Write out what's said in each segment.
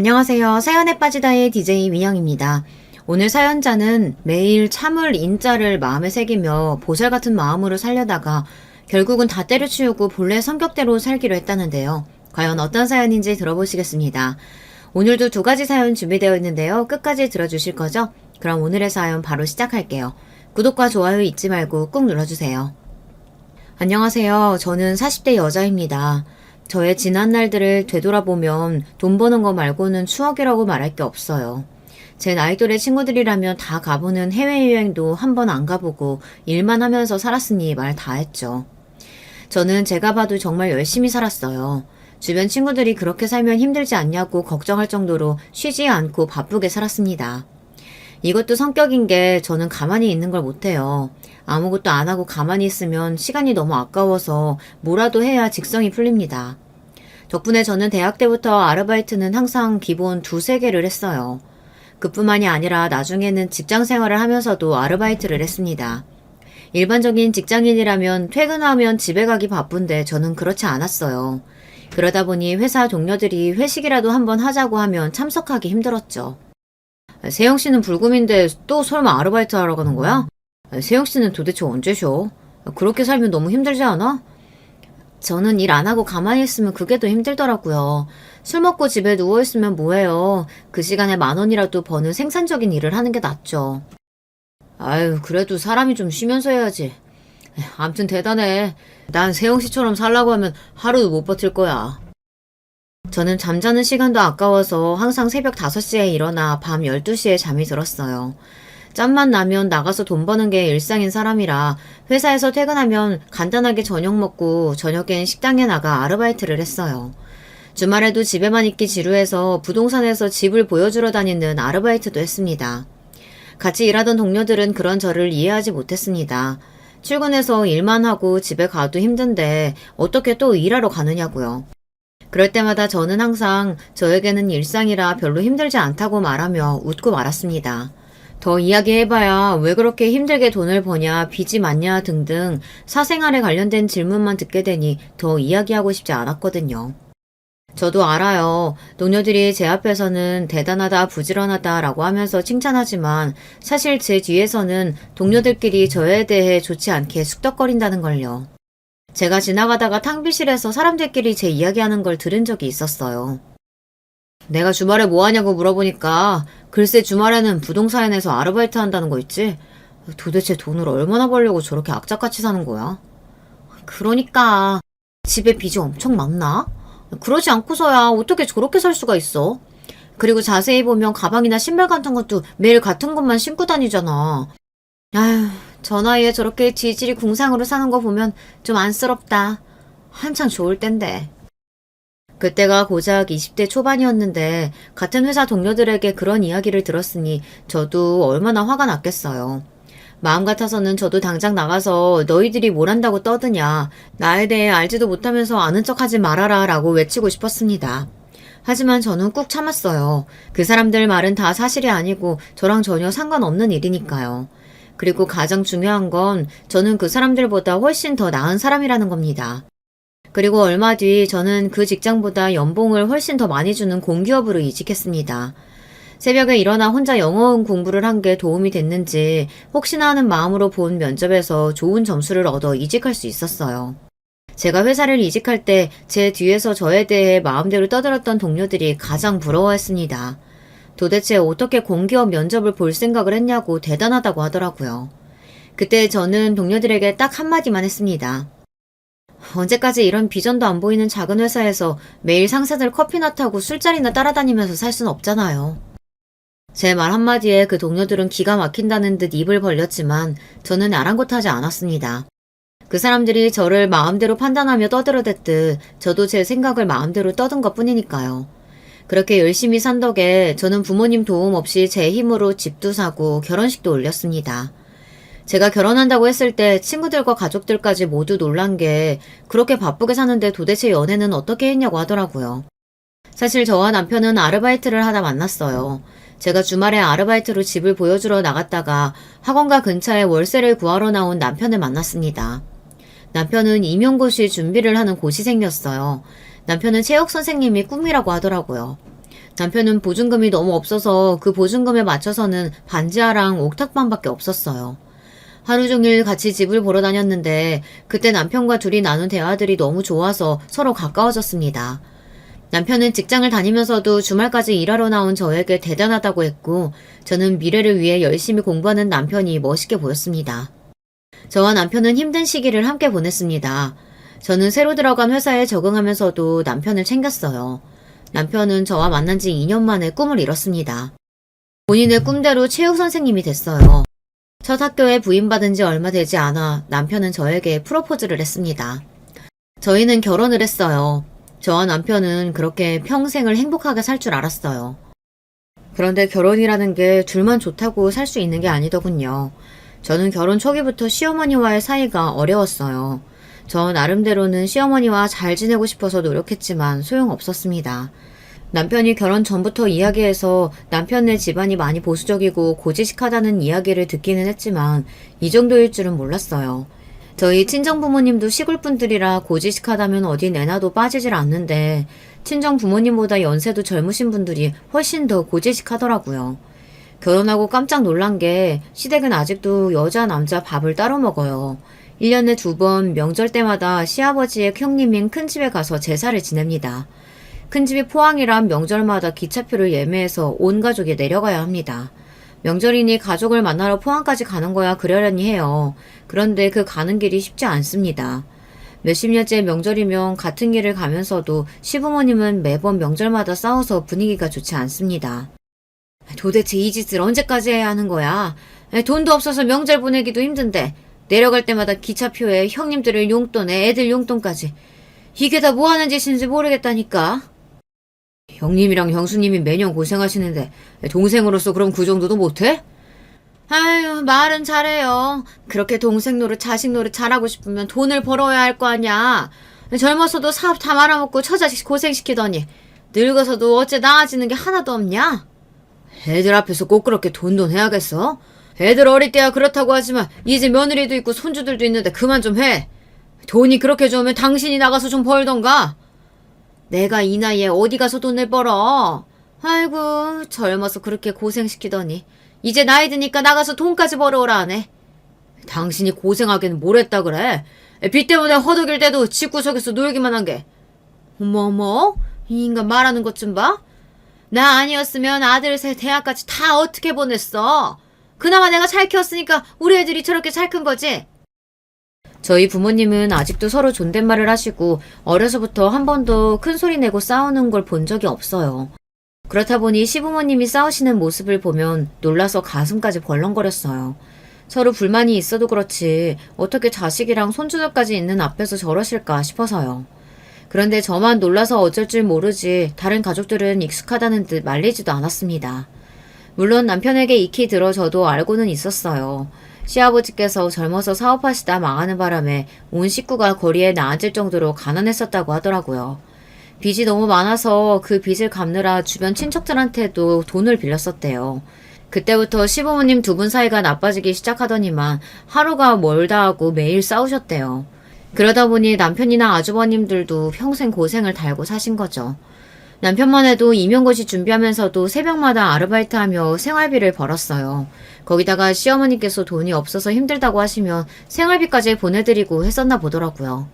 안녕하세요. 사연에 빠지다의 DJ 민영입니다. 오늘 사연자는 매일 참을 인자를 마음에 새기며 보살 같은 마음으로 살려다가 결국은 다 때려치우고 본래 성격대로 살기로 했다는데요. 과연 어떤 사연인지 들어보시겠습니다. 오늘도 두 가지 사연 준비되어 있는데요. 끝까지 들어주실 거죠? 그럼 오늘의 사연 바로 시작할게요. 구독과 좋아요 잊지 말고 꾹 눌러주세요. 안녕하세요. 저는 40대 여자입니다. 저의 지난 날들을 되돌아보면 돈 버는 거 말고는 추억이라고 말할 게 없어요. 제 나이 또래 친구들이라면 다 가보는 해외여행도 한 번 안 가보고 일만 하면서 살았으니 말 다 했죠. 저는 제가 봐도 정말 열심히 살았어요. 주변 친구들이 그렇게 살면 힘들지 않냐고 걱정할 정도로 쉬지 않고 바쁘게 살았습니다. 이것도 성격인 게 저는 가만히 있는 걸 못해요. 아무것도 안 하고 가만히 있으면 시간이 너무 아까워서 뭐라도 해야 직성이 풀립니다. 덕분에 저는 대학 때부터 아르바이트는 항상 기본 2-3개를 했어요. 그뿐만이 아니라 나중에는 직장 생활을 하면서도 아르바이트를 했습니다. 일반적인 직장인이라면 퇴근하면 집에 가기 바쁜데 저는 그렇지 않았어요. 그러다 보니 회사 동료들이 회식이라도 한번 하자고 하면 참석하기 힘들었죠. 세영씨는 불금인데 또 설마 아르바이트 하러 가는 거야? 세영씨는 도대체 언제 쉬어? 그렇게 살면 너무 힘들지 않아? 저는 일 안 하고 가만히 있으면 그게 더 힘들더라고요. 술 먹고 집에 누워있으면 뭐해요. 그 시간에 10,000원이라도 버는 생산적인 일을 하는 게 낫죠. 아유, 그래도 사람이 좀 쉬면서 해야지. 암튼 대단해. 난 세영씨처럼 살라고 하면 하루도 못 버틸 거야. 저는 잠자는 시간도 아까워서 항상 새벽 5시에 일어나 밤 12시에 잠이 들었어요. 짬만 나면 나가서 돈 버는 게 일상인 사람이라 회사에서 퇴근하면 간단하게 저녁 먹고 저녁엔 식당에 나가 아르바이트를 했어요. 주말에도 집에만 있기 지루해서 부동산에서 집을 보여주러 다니는 아르바이트도 했습니다. 같이 일하던 동료들은 그런 저를 이해하지 못했습니다. 출근해서 일만 하고 집에 가도 힘든데 어떻게 또 일하러 가느냐고요. 그럴 때마다 저는 항상 저에게는 일상이라 별로 힘들지 않다고 말하며 웃고 말았습니다. 더 이야기해봐야 왜 그렇게 힘들게 돈을 버냐, 빚이 많냐 등등 사생활에 관련된 질문만 듣게 되니 더 이야기하고 싶지 않았거든요. 저도 알아요. 동료들이 제 앞에서는 대단하다, 부지런하다 라고 하면서 칭찬하지만 사실 제 뒤에서는 동료들끼리 저에 대해 좋지 않게 쑥덕거린다는 걸요. 제가 지나가다가 탕비실에서 사람들끼리 제 이야기하는 걸 들은 적이 있었어요. 내가 주말에 뭐 하냐고 물어보니까 글쎄 주말에는 부동산에서 아르바이트 한다는 거 있지? 도대체 돈을 얼마나 벌려고 저렇게 악착같이 사는 거야? 그러니까 집에 빚이 엄청 많나? 그러지 않고서야 어떻게 저렇게 살 수가 있어? 그리고 자세히 보면 가방이나 신발 같은 것도 매일 같은 것만 신고 다니잖아. 아휴, 저 나이에 저렇게 지질이 궁상으로 사는 거 보면 좀 안쓰럽다. 한창 좋을 땐데. 그때가 고작 20대 초반이었는데 같은 회사 동료들에게 그런 이야기를 들었으니 저도 얼마나 화가 났겠어요. 마음 같아서는 저도 당장 나가서 너희들이 뭘 한다고 떠드냐, 나에 대해 알지도 못하면서 아는 척하지 말아라 라고 외치고 싶었습니다. 하지만 저는 꾹 참았어요. 그 사람들 말은 다 사실이 아니고 저랑 전혀 상관없는 일이니까요. 그리고 가장 중요한 건 저는 그 사람들보다 훨씬 더 나은 사람이라는 겁니다. 그리고 얼마 뒤 저는 그 직장보다 연봉을 훨씬 더 많이 주는 공기업으로 이직했습니다. 새벽에 일어나 혼자 영어음 공부를 한 게 도움이 됐는지 혹시나 하는 마음으로 본 면접에서 좋은 점수를 얻어 이직할 수 있었어요. 제가 회사를 이직할 때 제 뒤에서 저에 대해 마음대로 떠들었던 동료들이 가장 부러워했습니다. 도대체 어떻게 공기업 면접을 볼 생각을 했냐고 대단하다고 하더라고요. 그때 저는 동료들에게 딱 한마디만 했습니다. 언제까지 이런 비전도 안 보이는 작은 회사에서 매일 상사들 커피나 타고 술자리나 따라다니면서 살 순 없잖아요. 제 말 한마디에 그 동료들은 기가 막힌다는 듯 입을 벌렸지만 저는 아랑곳하지 않았습니다. 그 사람들이 저를 마음대로 판단하며 떠들어댔듯 저도 제 생각을 마음대로 떠든 것 뿐이니까요. 그렇게 열심히 산 덕에 저는 부모님 도움 없이 제 힘으로 집도 사고 결혼식도 올렸습니다. 제가 결혼한다고 했을 때 친구들과 가족들까지 모두 놀란 게 그렇게 바쁘게 사는데 도대체 연애는 어떻게 했냐고 하더라고요. 사실 저와 남편은 아르바이트를 하다 만났어요. 제가 주말에 아르바이트로 집을 보여주러 나갔다가 학원가 근처에 월세를 구하러 나온 남편을 만났습니다. 남편은 임용고시 준비를 하는 고시생이었어요. 남편은 체육 선생님이 꿈이라고 하더라고요. 남편은 보증금이 너무 없어서 그 보증금에 맞춰서는 반지하랑 옥탑방밖에 없었어요. 하루 종일 같이 집을 보러 다녔는데 그때 남편과 둘이 나눈 대화들이 너무 좋아서 서로 가까워졌습니다. 남편은 직장을 다니면서도 주말까지 일하러 나온 저에게 대단하다고 했고 저는 미래를 위해 열심히 공부하는 남편이 멋있게 보였습니다. 저와 남편은 힘든 시기를 함께 보냈습니다. 저는 새로 들어간 회사에 적응하면서도 남편을 챙겼어요. 남편은 저와 만난 지 2년 만에 꿈을 이뤘습니다. 본인의 꿈대로 체육 선생님이 됐어요. 첫 학교에 부임받은 지 얼마 되지 않아 남편은 저에게 프로포즈를 했습니다. 저희는 결혼을 했어요. 저와 남편은 그렇게 평생을 행복하게 살 줄 알았어요. 그런데 결혼이라는 게 둘만 좋다고 살 수 있는 게 아니더군요. 저는 결혼 초기부터 시어머니와의 사이가 어려웠어요. 저 나름대로는 시어머니와 잘 지내고 싶어서 노력했지만 소용없었습니다. 남편이 결혼 전부터 이야기해서 남편네 집안이 많이 보수적이고 고지식하다는 이야기를 듣기는 했지만 이 정도일 줄은 몰랐어요. 저희 친정부모님도 시골분들이라 고지식하다면 어디 내놔도 빠지질 않는데 친정부모님보다 연세도 젊으신 분들이 훨씬 더 고지식하더라고요. 결혼하고 깜짝 놀란 게 시댁은 아직도 여자 남자 밥을 따로 먹어요. 1년에 2번 명절 때마다 시아버지의 형님인 큰집에 가서 제사를 지냅니다. 큰집이 포항이란 명절마다 기차표를 예매해서 온 가족이 내려가야 합니다. 명절이니 가족을 만나러 포항까지 가는 거야 그러려니 해요. 그런데 그 가는 길이 쉽지 않습니다. 몇십 년째 명절이면 같은 길을 가면서도 시부모님은 매번 명절마다 싸워서 분위기가 좋지 않습니다. 도대체 이 짓을 언제까지 해야 하는 거야? 돈도 없어서 명절 보내기도 힘든데 내려갈 때마다 기차표에 형님들의 용돈에 애들 용돈까지 이게 다 뭐 하는 짓인지 모르겠다니까. 형님이랑 형수님이 매년 고생하시는데 동생으로서 그럼 그 정도도 못해? 아유, 말은 잘해요. 그렇게 동생 노릇 자식 노릇 잘하고 싶으면 돈을 벌어야 할 거 아냐. 젊어서도 사업 다 말아먹고 처자식 고생시키더니 늙어서도 어째 나아지는 게 하나도 없냐? 애들 앞에서 꼭 그렇게 돈돈 해야겠어? 애들 어릴 때야 그렇다고 하지만 이제 며느리도 있고 손주들도 있는데 그만 좀 해. 돈이 그렇게 좋으면 당신이 나가서 좀 벌던가. 내가 이 나이에 어디 가서 돈을 벌어. 아이고, 젊어서 그렇게 고생시키더니 이제 나이 드니까 나가서 돈까지 벌어오라 하네. 당신이 고생하기는 뭘 했다 그래. 빚 때문에 허덕일 때도 집구석에서 놀기만 한 게. 어머, 이 인간 말하는 것 좀 봐. 나 아니었으면 아들 셋 대학까지 다 어떻게 보냈어. 그나마 내가 잘 키웠으니까 우리 애들이 저렇게 잘 큰 거지. 저희 부모님은 아직도 서로 존댓말을 하시고 어려서부터 한 번도 큰 소리 내고 싸우는 걸 본 적이 없어요. 그렇다 보니 시부모님이 싸우시는 모습을 보면 놀라서 가슴까지 벌렁거렸어요. 서로 불만이 있어도 그렇지 어떻게 자식이랑 손주들까지 있는 앞에서 저러실까 싶어서요. 그런데 저만 놀라서 어쩔 줄 모르지 다른 가족들은 익숙하다는 듯 말리지도 않았습니다. 물론 남편에게 익히 들어 저도 알고는 있었어요. 시아버지께서 젊어서 사업하시다 망하는 바람에 온 식구가 거리에 나앉을 정도로 가난했었다고 하더라고요. 빚이 너무 많아서 그 빚을 갚느라 주변 친척들한테도 돈을 빌렸었대요. 그때부터 시부모님 두 분 사이가 나빠지기 시작하더니만 하루가 멀다 하고 매일 싸우셨대요. 그러다 보니 남편이나 아주버님들도 평생 고생을 달고 사신 거죠. 남편만 해도 임용고시 준비하면서도 새벽마다 아르바이트하며 생활비를 벌었어요. 거기다가 시어머니께서 돈이 없어서 힘들다고 하시면 생활비까지 보내드리고 했었나 보더라고요.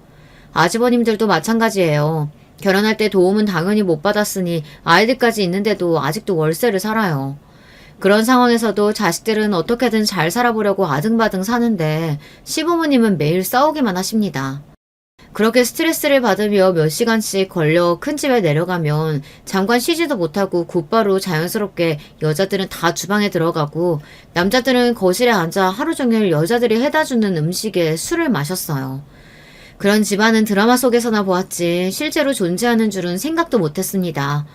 아주버님들도 마찬가지예요. 결혼할 때 도움은 당연히 못 받았으니 아이들까지 있는데도 아직도 월세를 살아요. 그런 상황에서도 자식들은 어떻게든 잘 살아보려고 아등바등 사는데 시부모님은 매일 싸우기만 하십니다. 그렇게 스트레스를 받으며 몇 시간씩 걸려 큰 집에 내려가면 잠깐 쉬지도 못하고 곧바로 자연스럽게 여자들은 다 주방에 들어가고 남자들은 거실에 앉아 하루 종일 여자들이 해다주는 음식에 술을 마셨어요. 그런 집안은 드라마 속에서나 보았지 실제로 존재하는 줄은 생각도 못했습니다.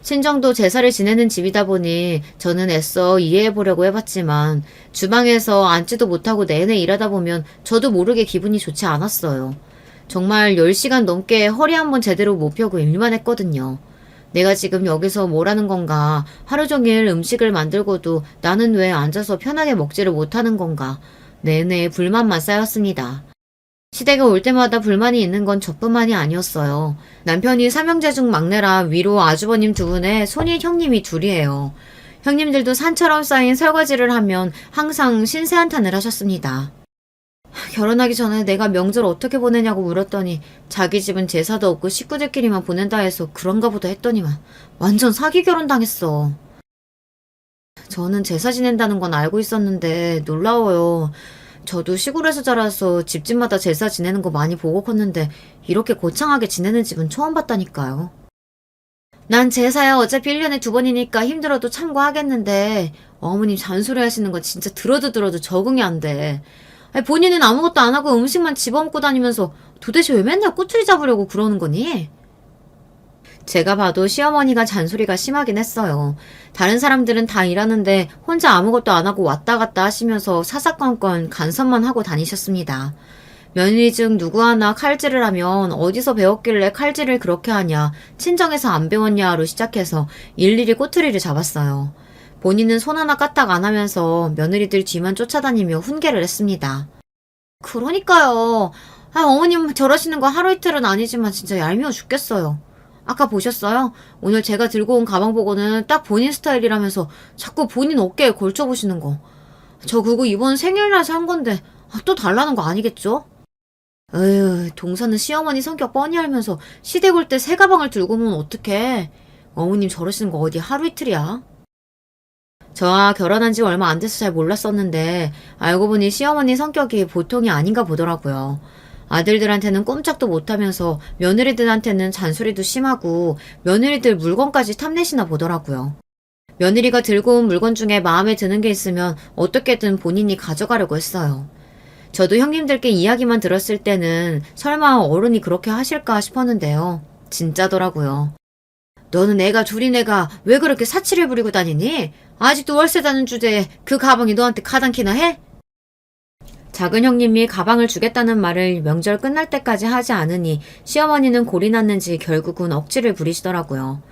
친정도 제사를 지내는 집이다 보니 저는 애써 이해해보려고 해봤지만 주방에서 앉지도 못하고 내내 일하다 보면 저도 모르게 기분이 좋지 않았어요. 정말 10시간 넘게 허리 한번 제대로 못 펴고 일만 했거든요. 내가 지금 여기서 뭘 하는 건가? 하루 종일 음식을 만들고도 나는 왜 앉아서 편하게 먹지를 못하는 건가? 내내 불만만 쌓였습니다. 시댁에 올 때마다 불만이 있는 건 저뿐만이 아니었어요. 남편이 삼형제 중 막내라 위로 아주버님 두 분에 손이 형님이 둘이에요. 형님들도 산처럼 쌓인 설거지를 하면 항상 신세한탄을 하셨습니다. 결혼하기 전에 내가 명절 어떻게 보내냐고 물었더니 자기 집은 제사도 없고 식구들끼리만 보낸다 해서 그런가 보다 했더니만 완전 사기 결혼 당했어. 저는 제사 지낸다는 건 알고 있었는데 놀라워요. 저도 시골에서 자라서 집집마다 제사 지내는 거 많이 보고 컸는데 이렇게 거창하게 지내는 집은 처음 봤다니까요. 난 제사야 어차피 1년에 2번이니까 힘들어도 참고하겠는데 어머님 잔소리 하시는 거 진짜 들어도 적응이 안 돼. 아니, 본인은 아무것도 안 하고 음식만 집어먹고 다니면서 도대체 왜 맨날 꼬투리 잡으려고 그러는 거니? 제가 봐도 시어머니가 잔소리가 심하긴 했어요. 다른 사람들은 다 일하는데 혼자 아무것도 안 하고 왔다 갔다 하시면서 사사건건 간섭만 하고 다니셨습니다. 며느리 중 누구 하나 칼질을 하면 어디서 배웠길래 칼질을 그렇게 하냐, 친정에서 안 배웠냐로 시작해서 일일이 꼬투리를 잡았어요. 본인은 손 하나 까딱 안 하면서 며느리들 뒤만 쫓아다니며 훈계를 했습니다. 그러니까요. 어머님 저러시는 거 하루 이틀은 아니지만 진짜 얄미워 죽겠어요. 아까 보셨어요? 오늘 제가 들고 온 가방 보고는 딱 본인 스타일이라면서 자꾸 본인 어깨에 걸쳐보시는 거. 저 그거 이번 생일날 산 건데 또 달라는 거 아니겠죠? 에휴, 동서는 시어머니 성격 뻔히 알면서 시댁 올 때 새 가방을 들고 오면 어떡해. 어머님 저러시는 거 어디 하루 이틀이야? 저와 결혼한 지 얼마 안 돼서 잘 몰랐었는데 알고 보니 시어머니 성격이 보통이 아닌가 보더라고요. 아들들한테는 꼼짝도 못하면서 며느리들한테는 잔소리도 심하고 며느리들 물건까지 탐내시나 보더라고요. 며느리가 들고 온 물건 중에 마음에 드는 게 있으면 어떻게든 본인이 가져가려고 했어요. 저도 형님들께 이야기만 들었을 때는 설마 어른이 그렇게 하실까 싶었는데요. 진짜더라고요. 너는 애가 둘인 애가 왜 그렇게 사치를 부리고 다니니? 아직도 월세다는 주제에 그 가방이 너한테 가당키나 해? 작은 형님이 가방을 주겠다는 말을 명절 끝날 때까지 하지 않으니 시어머니는 골이 났는지 결국은 억지를 부리시더라고요.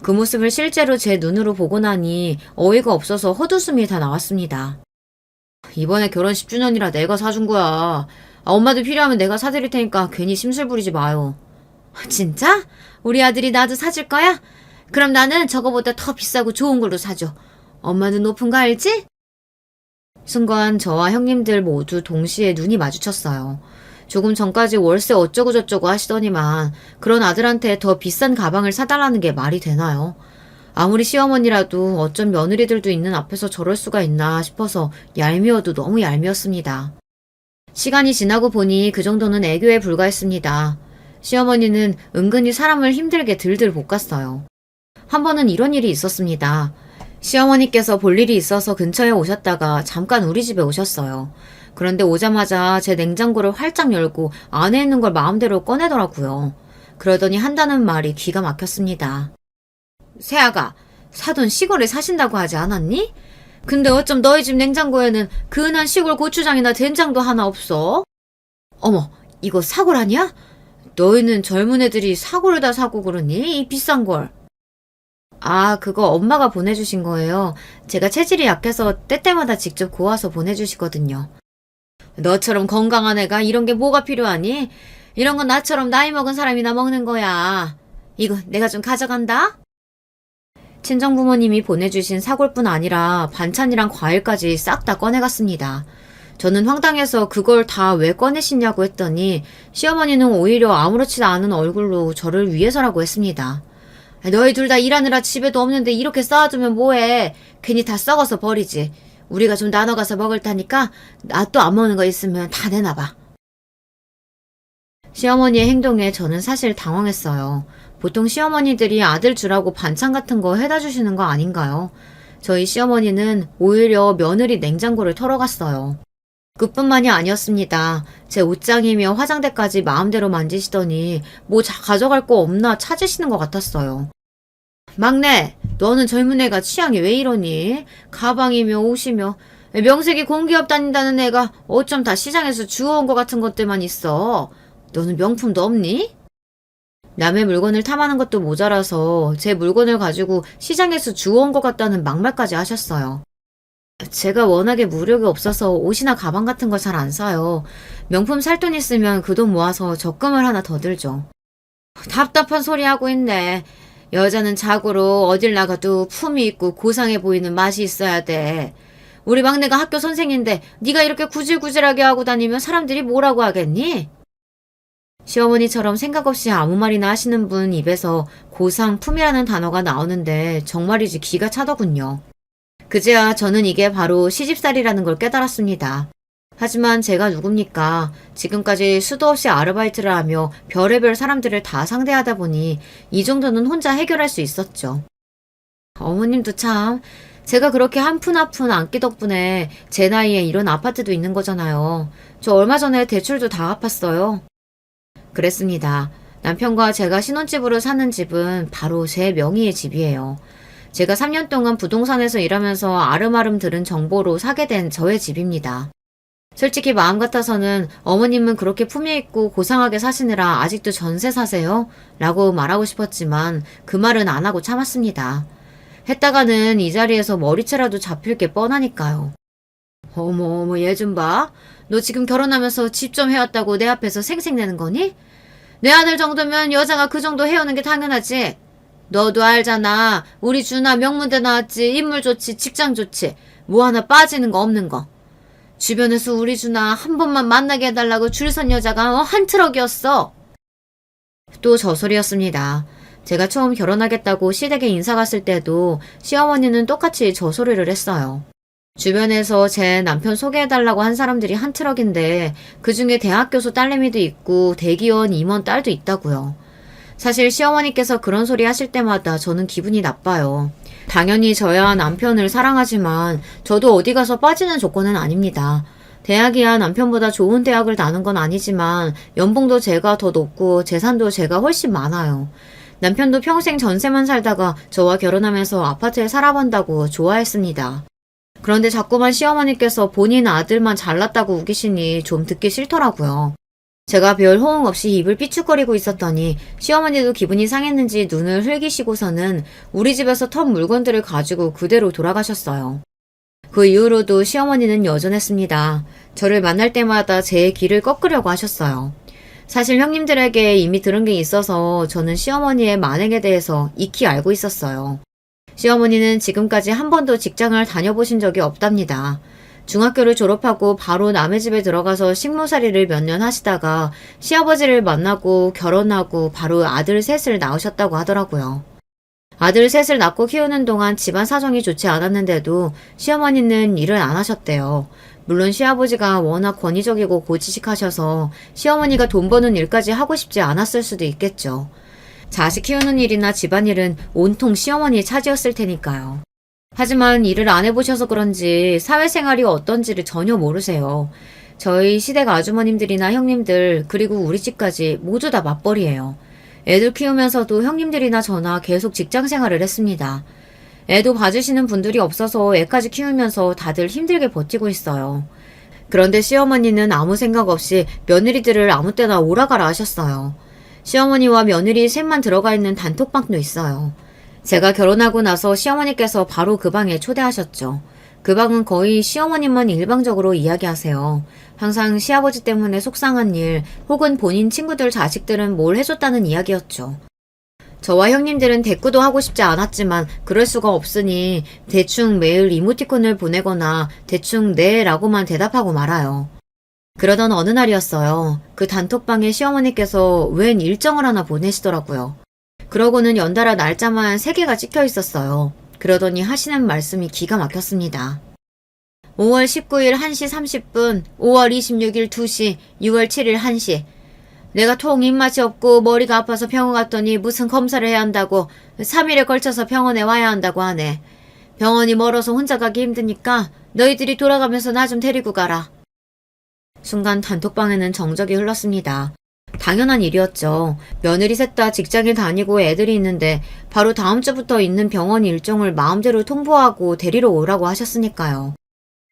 그 모습을 실제로 제 눈으로 보고 나니 어이가 없어서 헛웃음이 다 나왔습니다. 이번에 결혼 10주년이라 내가 사준 거야. 엄마도 필요하면 내가 사드릴 테니까 괜히 심술 부리지 마요. 진짜? 우리 아들이 나도 사줄 거야? 그럼 나는 저거보다 더 비싸고 좋은 걸로 사줘. 엄마는 높은 거 알지? 순간 저와 형님들 모두 동시에 눈이 마주쳤어요. 조금 전까지 월세 어쩌고저쩌고 하시더니만 그런 아들한테 더 비싼 가방을 사달라는 게 말이 되나요? 아무리 시어머니라도 어쩜 며느리들도 있는 앞에서 저럴 수가 있나 싶어서 얄미워도 너무 얄미웠습니다. 시간이 지나고 보니 그 정도는 애교에 불과했습니다. 시어머니는 은근히 사람을 힘들게 들들 볶았어요. 한 번은 이런 일이 있었습니다. 시어머니께서 볼 일이 있어서 근처에 오셨다가 잠깐 우리 집에 오셨어요. 그런데 오자마자 제 냉장고를 활짝 열고 안에 있는 걸 마음대로 꺼내더라고요. 그러더니 한다는 말이 기가 막혔습니다. 새아가, 사돈 시골에 사신다고 하지 않았니? 근데 어쩜 너희 집 냉장고에는 근한 시골 고추장이나 된장도 하나 없어? 어머, 이거 사골 아니야? 너희는 젊은 애들이 사골을 다 사고 그러니? 이 비싼 걸. 아, 그거 엄마가 보내주신 거예요. 제가 체질이 약해서 때때마다 직접 고아서 보내주시거든요. 너처럼 건강한 애가 이런 게 뭐가 필요하니? 이런 건 나처럼 나이 먹은 사람이나 먹는 거야. 이거 내가 좀 가져간다? 친정부모님이 보내주신 사골뿐 아니라 반찬이랑 과일까지 싹 다 꺼내갔습니다. 저는 황당해서 그걸 다 왜 꺼내시냐고 했더니 시어머니는 오히려 아무렇지도 않은 얼굴로 저를 위해서라고 했습니다. 너희 둘 다 일하느라 집에도 없는데 이렇게 쌓아두면 뭐해. 괜히 다 썩어서 버리지. 우리가 좀 나눠가서 먹을 테니까 나 또 안 먹는 거 있으면 다 내놔봐. 시어머니의 행동에 저는 사실 당황했어요. 보통 시어머니들이 아들 주라고 반찬 같은 거 해다 주시는 거 아닌가요? 저희 시어머니는 오히려 며느리 냉장고를 털어갔어요. 그뿐만이 아니었습니다. 제 옷장이며 화장대까지 마음대로 만지시더니 뭐 가져갈 거 없나 찾으시는 것 같았어요. 막내, 너는 젊은 애가 취향이 왜 이러니? 가방이며 옷이며 명색이 공기업 다닌다는 애가 어쩜 다 시장에서 주워온 것 같은 것들만 있어. 너는 명품도 없니? 남의 물건을 탐하는 것도 모자라서 제 물건을 가지고 시장에서 주워온 것 같다는 막말까지 하셨어요. 제가 워낙에 무력이 없어서 옷이나 가방 같은 걸 잘 안 사요. 명품 살 돈 있으면 그 돈 모아서 적금을 하나 더 들죠. 답답한 소리 하고 있네. 여자는 자고로 어딜 나가도 품이 있고 고상해 보이는 맛이 있어야 돼. 우리 막내가 학교 선생인데 네가 이렇게 구질구질하게 하고 다니면 사람들이 뭐라고 하겠니? 시어머니처럼 생각 없이 아무 말이나 하시는 분 입에서 고상, 품이라는 단어가 나오는데 정말이지 기가 차더군요. 그제야 저는 이게 바로 시집살이라는 걸 깨달았습니다. 하지만 제가 누굽니까? 지금까지 수도 없이 아르바이트를 하며 별의별 사람들을 다 상대하다 보니 이 정도는 혼자 해결할 수 있었죠. 어머님도 참, 제가 그렇게 한 푼 한 푼 안기 덕분에 제 나이에 이런 아파트도 있는 거잖아요. 저 얼마 전에 대출도 다 갚았어요. 그랬습니다. 남편과 제가 신혼집으로 사는 집은 바로 제 명의의 집이에요. 제가 3년 동안 부동산에서 일하면서 아름아름 들은 정보로 사게 된 저의 집입니다. 솔직히 마음 같아서는 어머님은 그렇게 품위 있고 고상하게 사시느라 아직도 전세 사세요? 라고 말하고 싶었지만 그 말은 안 하고 참았습니다. 했다가는 이 자리에서 머리채라도 잡힐 게 뻔하니까요. 어머 얘 좀 봐. 너 지금 결혼하면서 집 좀 해왔다고 내 앞에서 생색내는 거니? 내 아들 정도면 여자가 그 정도 해오는 게 당연하지. 너도 알잖아. 우리 준아 명문대 나왔지. 인물 좋지. 직장 좋지. 뭐 하나 빠지는 거 없는 거. 주변에서 우리 준아 한 번만 만나게 해달라고 줄 선 여자가 한 트럭이었어. 또 저 소리였습니다. 제가 처음 결혼하겠다고 시댁에 인사 갔을 때도 시어머니는 똑같이 저 소리를 했어요. 주변에서 제 남편 소개해달라고 한 사람들이 한 트럭인데 그중에 대학 교수 딸내미도 있고 대기원 임원 딸도 있다고요. 사실 시어머니께서 그런 소리 하실 때마다 저는 기분이 나빠요. 당연히 저야 남편을 사랑하지만 저도 어디 가서 빠지는 조건은 아닙니다. 대학이야 남편보다 좋은 대학을 나눈 건 아니지만 연봉도 제가 더 높고 재산도 제가 훨씬 많아요. 남편도 평생 전세만 살다가 저와 결혼하면서 아파트에 살아본다고 좋아했습니다. 그런데 자꾸만 시어머니께서 본인 아들만 잘났다고 우기시니 좀 듣기 싫더라고요. 제가 별 호응 없이 입을 삐죽거리고 있었더니 시어머니도 기분이 상했는지 눈을 흘기시고서는 우리 집에서 턴 물건들을 가지고 그대로 돌아가셨어요. 그 이후로도 시어머니는 여전했습니다. 저를 만날 때마다 제 길을 꺾으려고 하셨어요. 사실 형님들에게 이미 들은 게 있어서 저는 시어머니의 만행에 대해서 익히 알고 있었어요. 시어머니는 지금까지 한 번도 직장을 다녀보신 적이 없답니다. 중학교를 졸업하고 바로 남의 집에 들어가서 식모살이를 몇 년 하시다가 시아버지를 만나고 결혼하고 바로 아들 셋을 낳으셨다고 하더라고요. 아들 셋을 낳고 키우는 동안 집안 사정이 좋지 않았는데도 시어머니는 일을 안 하셨대요. 물론 시아버지가 워낙 권위적이고 고지식하셔서 시어머니가 돈 버는 일까지 하고 싶지 않았을 수도 있겠죠. 자식 키우는 일이나 집안일은 온통 시어머니의 차지였을 테니까요. 하지만 일을 안 해보셔서 그런지 사회생활이 어떤지를 전혀 모르세요. 저희 시댁 아주머님들이나 형님들 그리고 우리 집까지 모두 다 맞벌이에요. 애들 키우면서도 형님들이나 저나 계속 직장생활을 했습니다. 애도 봐주시는 분들이 없어서 애까지 키우면서 다들 힘들게 버티고 있어요. 그런데 시어머니는 아무 생각 없이 며느리들을 아무 때나 오라가라 하셨어요. 시어머니와 며느리 셋만 들어가 있는 단톡방도 있어요. 제가 결혼하고 나서 시어머니께서 바로 그 방에 초대하셨죠. 그 방은 거의 시어머님만 일방적으로 이야기하세요. 항상 시아버지 때문에 속상한 일 혹은 본인 친구들 자식들은 뭘 해줬다는 이야기였죠. 저와 형님들은 대꾸도 하고 싶지 않았지만 그럴 수가 없으니 대충 매일 이모티콘을 보내거나 대충 네 라고만 대답하고 말아요. 그러던 어느 날이었어요. 그 단톡방에 시어머니께서 웬 일정을 하나 보내시더라고요. 그러고는 연달아 날짜만 3개가 찍혀 있었어요. 그러더니 하시는 말씀이 기가 막혔습니다. 5월 19일 1시 30분, 5월 26일 2시, 6월 7일 1시. 내가 통 입맛이 없고 머리가 아파서 병원 갔더니 무슨 검사를 해야 한다고 3일에 걸쳐서 병원에 와야 한다고 하네. 병원이 멀어서 혼자 가기 힘드니까 너희들이 돌아가면서 나 좀 데리고 가라. 순간 단톡방에는 정적이 흘렀습니다. 당연한 일이었죠. 며느리 셋 다 직장에 다니고 애들이 있는데 바로 다음 주부터 있는 병원 일정을 마음대로 통보하고 데리러 오라고 하셨으니까요.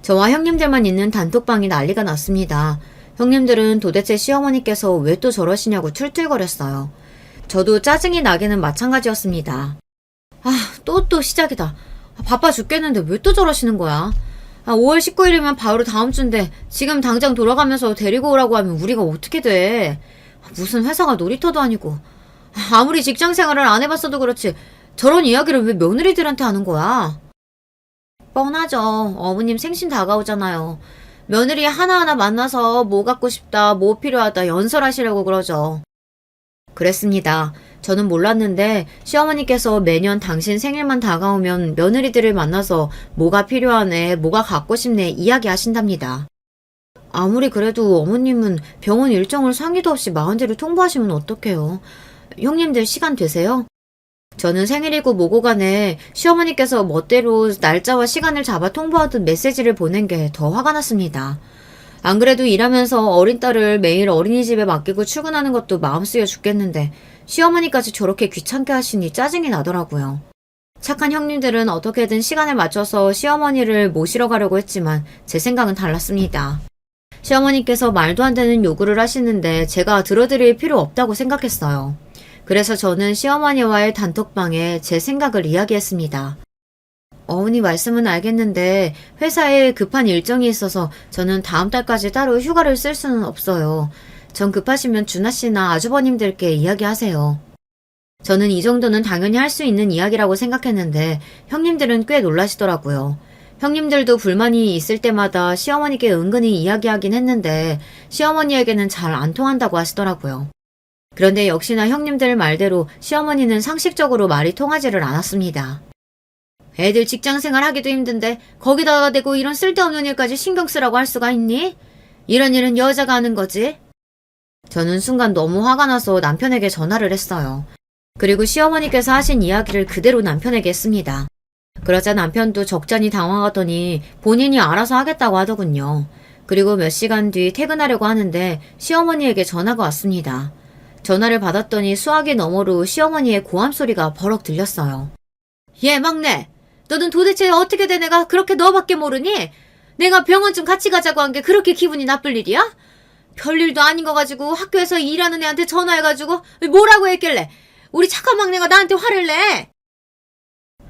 저와 형님들만 있는 단톡방이 난리가 났습니다. 형님들은 도대체 시어머니께서 왜 또 저러시냐고 툴툴거렸어요. 저도 짜증이 나기는 마찬가지였습니다. 또 시작이다. 바빠 죽겠는데 왜 또 저러시는 거야? 5월 19일이면 바로 다음 주인데 지금 당장 돌아가면서 데리고 오라고 하면 우리가 어떻게 돼? 무슨 회사가 놀이터도 아니고. 아무리 직장 생활을 안 해봤어도 그렇지 저런 이야기를 왜 며느리들한테 하는 거야? 뻔하죠. 어머님 생신 다가오잖아요. 며느리 하나하나 만나서 뭐 갖고 싶다, 뭐 필요하다 연설하시려고 그러죠. 그랬습니다. 저는 몰랐는데 시어머니께서 매년 당신 생일만 다가오면 며느리들을 만나서 뭐가 필요하네, 뭐가 갖고 싶네 이야기하신답니다. 아무리 그래도 어머님은 병원 일정을 상의도 없이 마흔대로 통보하시면 어떡해요. 형님들 시간 되세요? 저는 생일이고 뭐고 간에 시어머니께서 멋대로 날짜와 시간을 잡아 통보하듯 메시지를 보낸 게 더 화가 났습니다. 안 그래도 일하면서 어린 딸을 매일 어린이집에 맡기고 출근하는 것도 마음 쓰여 죽겠는데 시어머니까지 저렇게 귀찮게 하시니 짜증이 나더라고요. 착한 형님들은 어떻게든 시간을 맞춰서 시어머니를 모시러 가려고 했지만 제 생각은 달랐습니다. 시어머니께서 말도 안 되는 요구를 하시는데 제가 들어드릴 필요 없다고 생각했어요. 그래서 저는 시어머니와의 단톡방에 제 생각을 이야기했습니다. 어머니 말씀은 알겠는데 회사에 급한 일정이 있어서 저는 다음 달까지 따로 휴가를 쓸 수는 없어요. 전 급하시면 준하 씨나 아주버님들께 이야기하세요. 저는 이 정도는 당연히 할 수 있는 이야기라고 생각했는데 형님들은 꽤 놀라시더라고요. 형님들도 불만이 있을 때마다 시어머니께 은근히 이야기하긴 했는데 시어머니에게는 잘 안 통한다고 하시더라고요. 그런데 역시나 형님들 말대로 시어머니는 상식적으로 말이 통하지를 않았습니다. 애들 직장생활 하기도 힘든데 거기다가 대고 이런 쓸데없는 일까지 신경 쓰라고 할 수가 있니? 이런 일은 여자가 하는 거지. 저는 순간 너무 화가 나서 남편에게 전화를 했어요. 그리고 시어머니께서 하신 이야기를 그대로 남편에게 했습니다. 그러자 남편도 적잖이 당황하더니 본인이 알아서 하겠다고 하더군요. 그리고 몇 시간 뒤 퇴근하려고 하는데 시어머니에게 전화가 왔습니다. 전화를 받았더니 수화기 너머로 시어머니의 고함 소리가 버럭 들렸어요. 얘 막내! 너는 도대체 어떻게 된 애가 그렇게 너밖에 모르니? 내가 병원 좀 같이 가자고 한 게 그렇게 기분이 나쁠 일이야? 별일도 아닌 거 가지고 학교에서 일하는 애한테 전화해가지고 뭐라고 했길래 우리 착한 막내가 나한테 화를 내?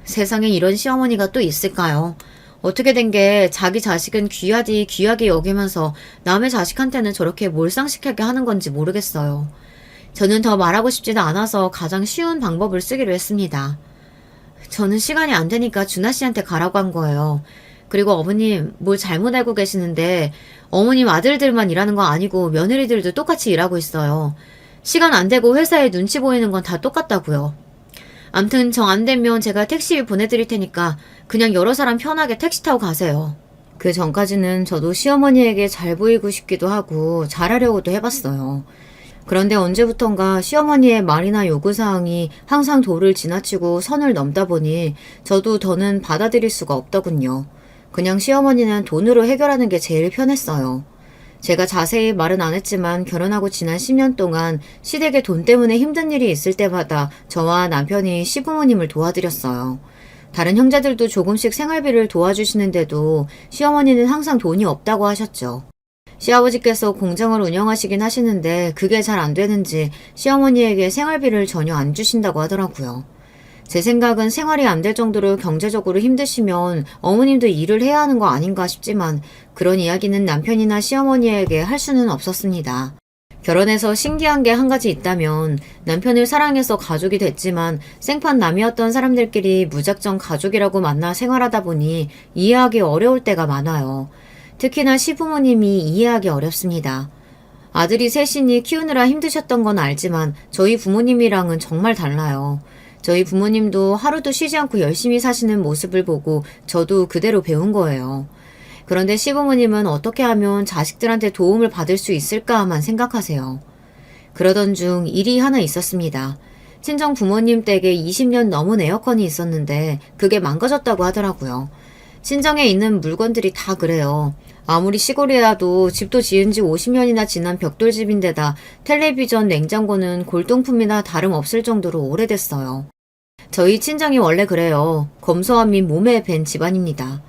세상에 이런 시어머니가 또 있을까요? 어떻게 된 게 자기 자식은 귀하디 귀하게 여기면서 남의 자식한테는 저렇게 몰상식하게 하는 건지 모르겠어요. 저는 더 말하고 싶지도 않아서 가장 쉬운 방법을 쓰기로 했습니다. 저는 시간이 안 되니까 준하 씨한테 가라고 한 거예요. 그리고 어머님 뭘 잘못 알고 계시는데 어머님 아들들만 일하는 거 아니고 며느리들도 똑같이 일하고 있어요. 시간 안 되고 회사에 눈치 보이는 건 다 똑같다고요. 암튼 정 안 되면 제가 택시 보내드릴 테니까 그냥 여러 사람 편하게 택시 타고 가세요. 그 전까지는 저도 시어머니에게 잘 보이고 싶기도 하고 잘하려고도 해봤어요. 그런데 언제부턴가 시어머니의 말이나 요구사항이 항상 도를 지나치고 선을 넘다 보니 저도 더는 받아들일 수가 없더군요. 그냥 시어머니는 돈으로 해결하는 게 제일 편했어요. 제가 자세히 말은 안 했지만 결혼하고 지난 10년 동안 시댁에 돈 때문에 힘든 일이 있을 때마다 저와 남편이 시부모님을 도와드렸어요. 다른 형제들도 조금씩 생활비를 도와주시는데도 시어머니는 항상 돈이 없다고 하셨죠. 시아버지께서 공장을 운영하시긴 하시는데 그게 잘 안 되는지 시어머니에게 생활비를 전혀 안 주신다고 하더라고요. 제 생각은 생활이 안 될 정도로 경제적으로 힘드시면 어머님도 일을 해야 하는 거 아닌가 싶지만 그런 이야기는 남편이나 시어머니에게 할 수는 없었습니다. 결혼해서 신기한 게 한 가지 있다면 남편을 사랑해서 가족이 됐지만 생판 남이었던 사람들끼리 무작정 가족이라고 만나 생활하다 보니 이해하기 어려울 때가 많아요. 특히나 시부모님이 이해하기 어렵습니다. 아들이 셋이니 키우느라 힘드셨던 건 알지만 저희 부모님이랑은 정말 달라요. 저희 부모님도 하루도 쉬지 않고 열심히 사시는 모습을 보고 저도 그대로 배운 거예요. 그런데 시부모님은 어떻게 하면 자식들한테 도움을 받을 수 있을까만 생각하세요. 그러던 중 일이 하나 있었습니다. 친정 부모님 댁에 20년 넘은 에어컨이 있었는데 그게 망가졌다고 하더라고요. 친정에 있는 물건들이 다 그래요. 아무리 시골이라도 집도 지은 지 50년이나 지난 벽돌집인데다 텔레비전, 냉장고는 골동품이나 다름없을 정도로 오래됐어요. 저희 친정이 원래 그래요. 검소함이 몸에 밴 집안입니다.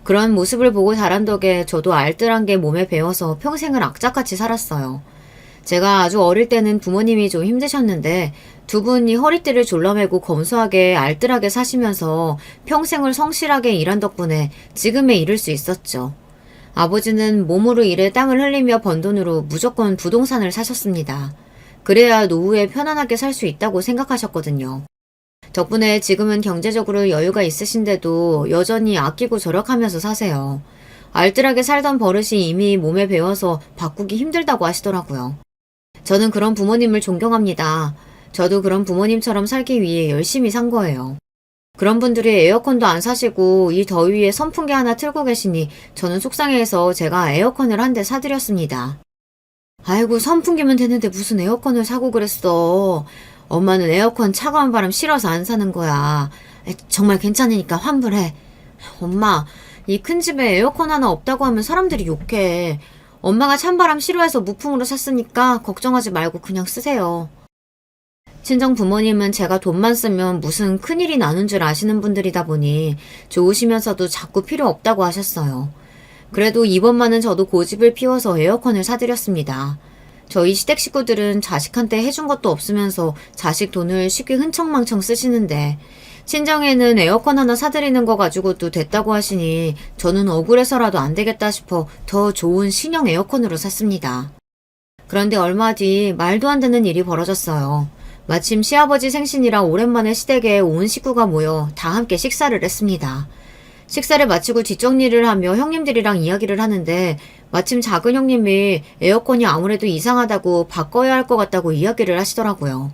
그런 모습을 보고 자란 덕에 저도 알뜰한 게 몸에 배어서 평생을 악착같이 살았어요. 제가 아주 어릴 때는 부모님이 좀 힘드셨는데 두 분이 허리띠를 졸라매고 검소하게 알뜰하게 사시면서 평생을 성실하게 일한 덕분에 지금에 이를 수 있었죠. 아버지는 몸으로 일해 땀을 흘리며 번 돈으로 무조건 부동산을 사셨습니다. 그래야 노후에 편안하게 살 수 있다고 생각하셨거든요. 덕분에 지금은 경제적으로 여유가 있으신데도 여전히 아끼고 절약하면서 사세요. 알뜰하게 살던 버릇이 이미 몸에 배워서 바꾸기 힘들다고 하시더라고요. 저는 그런 부모님을 존경합니다. 저도 그런 부모님처럼 살기 위해 열심히 산 거예요. 그런 분들이 에어컨도 안 사시고 이 더위에 선풍기 하나 틀고 계시니 저는 속상해서 제가 에어컨을 한 대 사드렸습니다. 아이고, 선풍기면 되는데 무슨 에어컨을 사고 그랬어. 엄마는 에어컨 차가운 바람 싫어서 안 사는 거야. 정말 괜찮으니까 환불해. 엄마, 이 큰 집에 에어컨 하나 없다고 하면 사람들이 욕해. 엄마가 찬바람 싫어해서 무풍으로 샀으니까 걱정하지 말고 그냥 쓰세요. 친정 부모님은 제가 돈만 쓰면 무슨 큰일이 나는 줄 아시는 분들이다 보니 좋으시면서도 자꾸 필요 없다고 하셨어요. 그래도 이번만은 저도 고집을 피워서 에어컨을 사드렸습니다. 저희 시댁 식구들은 자식한테 해준 것도 없으면서 자식 돈을 쉽게 흥청망청 쓰시는데 친정에는 에어컨 하나 사드리는 거 가지고도 됐다고 하시니 저는 억울해서라도 안 되겠다 싶어 더 좋은 신형 에어컨으로 샀습니다. 그런데 얼마 뒤 말도 안 되는 일이 벌어졌어요. 마침 시아버지 생신이라 오랜만에 시댁에 온 식구가 모여 다 함께 식사를 했습니다. 식사를 마치고 뒷정리를 하며 형님들이랑 이야기를 하는데 마침 작은 형님이 에어컨이 아무래도 이상하다고 바꿔야 할 것 같다고 이야기를 하시더라고요.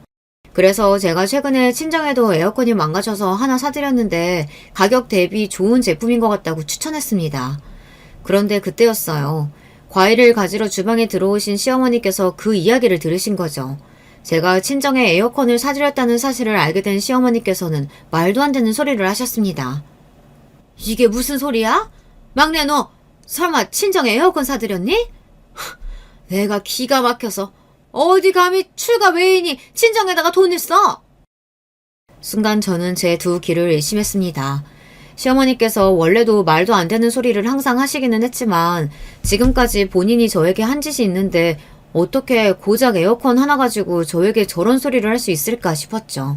그래서 제가 최근에 친정에도 에어컨이 망가져서 하나 사드렸는데 가격 대비 좋은 제품인 것 같다고 추천했습니다. 그런데 그때였어요. 과일을 가지러 주방에 들어오신 시어머니께서 그 이야기를 들으신 거죠. 제가 친정에 에어컨을 사드렸다는 사실을 알게 된 시어머니께서는 말도 안 되는 소리를 하셨습니다. 이게 무슨 소리야? 막내 너 설마 친정에 에어컨 사드렸니? 내가 기가 막혀서 어디 감히 출가 외인이 친정에다가 돈을 써? 순간 저는 제 두 귀를 의심했습니다. 시어머니께서 원래도 말도 안 되는 소리를 항상 하시기는 했지만 지금까지 본인이 저에게 한 짓이 있는데 어떻게 고작 에어컨 하나 가지고 저에게 저런 소리를 할 수 있을까 싶었죠.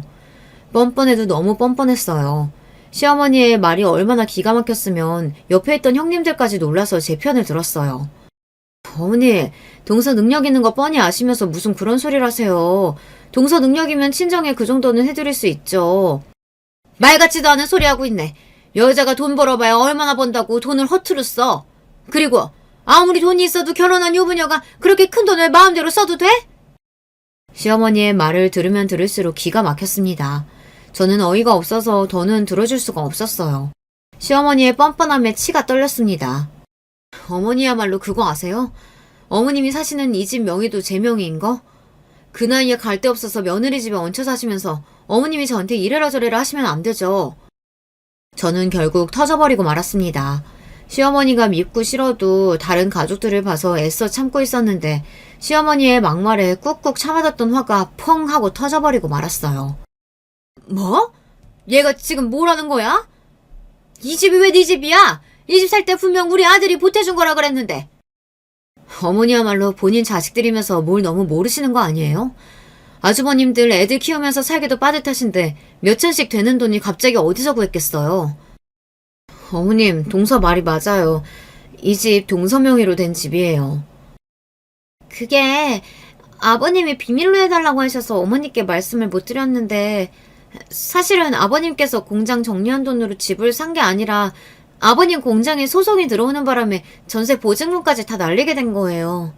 뻔뻔해도 너무 뻔뻔했어요. 시어머니의 말이 얼마나 기가 막혔으면 옆에 있던 형님들까지 놀라서 제 편을 들었어요. 어머니, 동서 능력 있는 거 뻔히 아시면서 무슨 그런 소리를 하세요. 동서 능력이면 친정에 그 정도는 해드릴 수 있죠. 말 같지도 않은 소리 하고 있네. 여자가 돈 벌어봐야 얼마나 번다고 돈을 허투루 써. 그리고 아무리 돈이 있어도 결혼한 유부녀가 그렇게 큰 돈을 마음대로 써도 돼? 시어머니의 말을 들으면 들을수록 기가 막혔습니다. 저는 어이가 없어서 더는 들어줄 수가 없었어요. 시어머니의 뻔뻔함에 치가 떨렸습니다. 어머니야말로 그거 아세요? 어머님이 사시는 이 집 명의도 제 명의인 거? 그 나이에 갈 데 없어서 며느리 집에 얹혀 사시면서 어머님이 저한테 이래라 저래라 하시면 안 되죠. 저는 결국 터져버리고 말았습니다. 시어머니가 밉고 싫어도 다른 가족들을 봐서 애써 참고 있었는데 시어머니의 막말에 꾹꾹 참아뒀던 화가 펑 하고 터져버리고 말았어요. 뭐? 얘가 지금 뭐라는 거야? 이 집이 왜 네 집이야? 이 집 살 때 분명 우리 아들이 보태준 거라 그랬는데. 어머니야말로 본인 자식들이면서 뭘 너무 모르시는 거 아니에요? 아주버님들 애들 키우면서 살기도 빠듯하신데 몇천씩 되는 돈이 갑자기 어디서 구했겠어요? 어머님, 동서 말이 맞아요. 이 집 동서 명의로 된 집이에요. 그게 아버님이 비밀로 해달라고 하셔서 어머니께 말씀을 못 드렸는데 사실은 아버님께서 공장 정리한 돈으로 집을 산 게 아니라 아버님 공장에 소송이 들어오는 바람에 전세 보증금까지 다 날리게 된 거예요.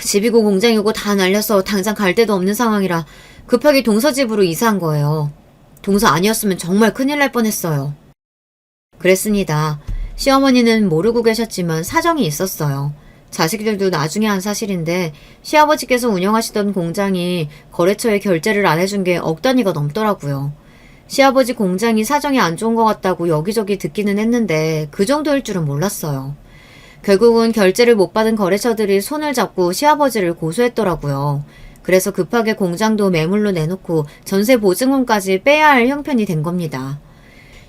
집이고 공장이고 다 날려서 당장 갈 데도 없는 상황이라 급하게 동서 집으로 이사한 거예요. 동서 아니었으면 정말 큰일 날 뻔했어요. 그랬습니다. 시어머니는 모르고 계셨지만 사정이 있었어요. 자식들도 나중에 한 사실인데 시아버지께서 운영하시던 공장이 거래처에 결제를 안 해준 게 억 단위가 넘더라고요. 시아버지 공장이 사정이 안 좋은 것 같다고 여기저기 듣기는 했는데 그 정도일 줄은 몰랐어요. 결국은 결제를 못 받은 거래처들이 손을 잡고 시아버지를 고소했더라고요. 그래서 급하게 공장도 매물로 내놓고 전세 보증금까지 빼야 할 형편이 된 겁니다.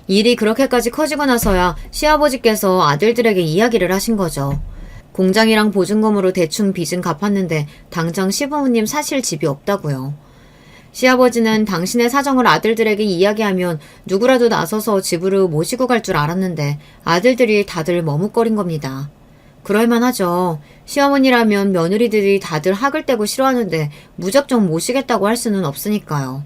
일이 그렇게까지 커지고 나서야 시아버지께서 아들들에게 이야기를 하신 거죠. 공장이랑 보증금으로 대충 빚은 갚았는데 당장 시부모님 사실 집이 없다고요. 시아버지는 당신의 사정을 아들들에게 이야기하면 누구라도 나서서 집으로 모시고 갈 줄 알았는데 아들들이 다들 머뭇거린 겁니다. 그럴만 하죠. 시어머니라면 며느리들이 다들 학을 떼고 싫어하는데 무작정 모시겠다고 할 수는 없으니까요.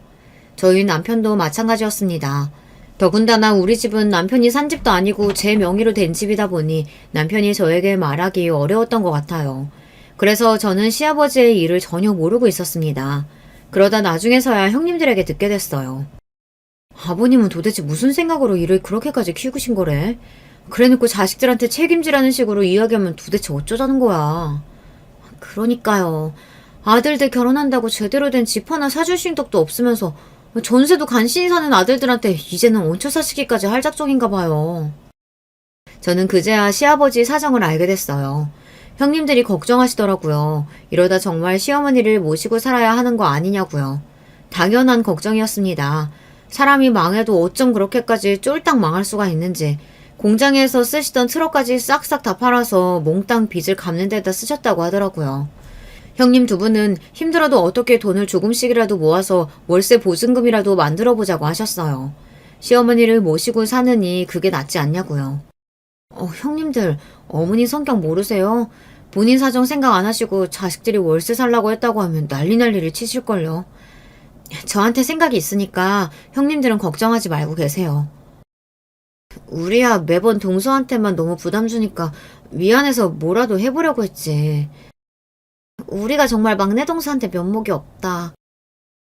저희 남편도 마찬가지였습니다. 더군다나 우리 집은 남편이 산 집도 아니고 제 명의로 된 집이다 보니 남편이 저에게 말하기 어려웠던 것 같아요. 그래서 저는 시아버지의 일을 전혀 모르고 있었습니다. 그러다 나중에서야 형님들에게 듣게 됐어요. 아버님은 도대체 무슨 생각으로 일을 그렇게까지 키우신 거래? 그래놓고 자식들한테 책임지라는 식으로 이야기하면 도대체 어쩌자는 거야. 그러니까요. 아들들 결혼한다고 제대로 된 집 하나 사줄 생각도 없으면서 전세도 간신히 사는 아들들한테 이제는 얹혀 사시기까지 할 작정인가 봐요. 저는 그제야 시아버지 사정을 알게 됐어요. 형님들이 걱정하시더라고요. 이러다 정말 시어머니를 모시고 살아야 하는 거 아니냐고요. 당연한 걱정이었습니다. 사람이 망해도 어쩜 그렇게까지 쫄딱 망할 수가 있는지. 공장에서 쓰시던 트럭까지 싹싹 다 팔아서 몽땅 빚을 갚는 데다 쓰셨다고 하더라고요. 형님 두 분은 힘들어도 어떻게 돈을 조금씩이라도 모아서 월세 보증금이라도 만들어보자고 하셨어요. 시어머니를 모시고 사느니 그게 낫지 않냐고요. 형님들, 어머니 성격 모르세요? 본인 사정 생각 안 하시고 자식들이 월세 살라고 했다고 하면 난리 날 일을 치실걸요. 저한테 생각이 있으니까 형님들은 걱정하지 말고 계세요. 우리야 매번 동서한테만 너무 부담 주니까 미안해서 뭐라도 해보려고 했지. 우리가 정말 막내 동서한테 면목이 없다.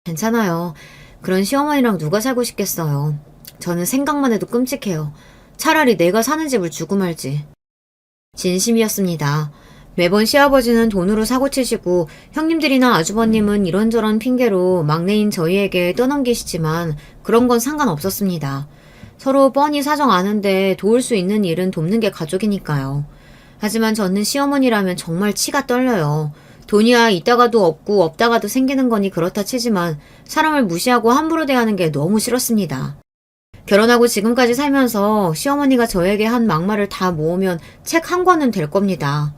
괜찮아요. 그런 시어머니랑 누가 살고 싶겠어요. 저는 생각만 해도 끔찍해요. 차라리 내가 사는 집을 주고 말지. 진심이었습니다. 매번 시아버지는 돈으로 사고치시고 형님들이나 아주버님은 이런저런 핑계로 막내인 저희에게 떠넘기시지만 그런 건 상관없었습니다. 서로 뻔히 사정 아는데 도울 수 있는 일은 돕는 게 가족이니까요. 하지만 저는 시어머니라면 정말 치가 떨려요. 돈이야 있다가도 없고 없다가도 생기는 거니 그렇다 치지만 사람을 무시하고 함부로 대하는 게 너무 싫었습니다. 결혼하고 지금까지 살면서 시어머니가 저에게 한 막말을 다 모으면 책 한 권은 될 겁니다.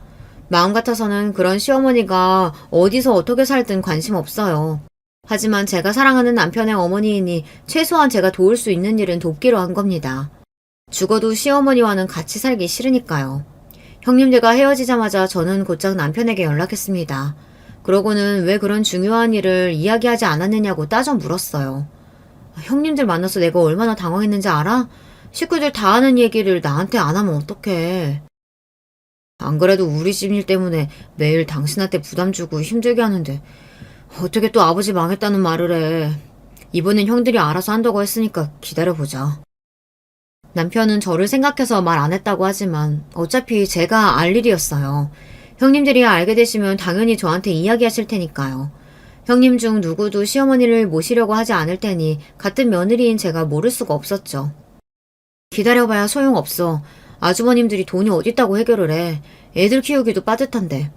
마음 같아서는 그런 시어머니가 어디서 어떻게 살든 관심 없어요. 하지만 제가 사랑하는 남편의 어머니이니 최소한 제가 도울 수 있는 일은 돕기로 한 겁니다. 죽어도 시어머니와는 같이 살기 싫으니까요. 형님들과 헤어지자마자 저는 곧장 남편에게 연락했습니다. 그러고는 왜 그런 중요한 일을 이야기하지 않았느냐고 따져 물었어요. 형님들 만나서 내가 얼마나 당황했는지 알아? 식구들 다 아는 얘기를 나한테 안 하면 어떡해. 안 그래도 우리 집 일 때문에 매일 당신한테 부담 주고 힘들게 하는데 어떻게 또 아버지 망했다는 말을 해. 이번엔 형들이 알아서 한다고 했으니까 기다려보자. 남편은 저를 생각해서 말 안 했다고 하지만 어차피 제가 알 일이었어요. 형님들이 알게 되시면 당연히 저한테 이야기하실 테니까요. 형님 중 누구도 시어머니를 모시려고 하지 않을 테니 같은 며느리인 제가 모를 수가 없었죠. 기다려봐야 소용없어. 아주버님들이 돈이 어딨다고 해결을 해. 애들 키우기도 빠듯한데.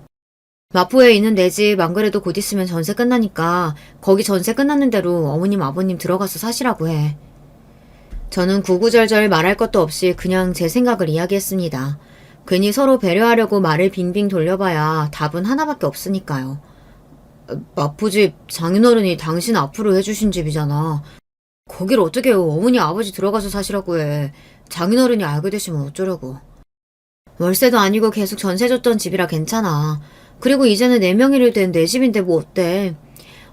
마포에 있는 내 집 안 그래도 곧 있으면 전세 끝나니까 거기 전세 끝났는 대로 어머님 아버님 들어가서 사시라고 해. 저는 구구절절 말할 것도 없이 그냥 제 생각을 이야기했습니다. 괜히 서로 배려하려고 말을 빙빙 돌려봐야 답은 하나밖에 없으니까요. 마포집 장인어른이 당신 앞으로 해주신 집이잖아. 거길 어떻게 어머니 아버지 들어가서 사시라고 해. 장인어른이 알게 되시면 어쩌려고. 월세도 아니고 계속 전세 줬던 집이라 괜찮아. 그리고 이제는 내 명의로 된 내 집인데 뭐 어때.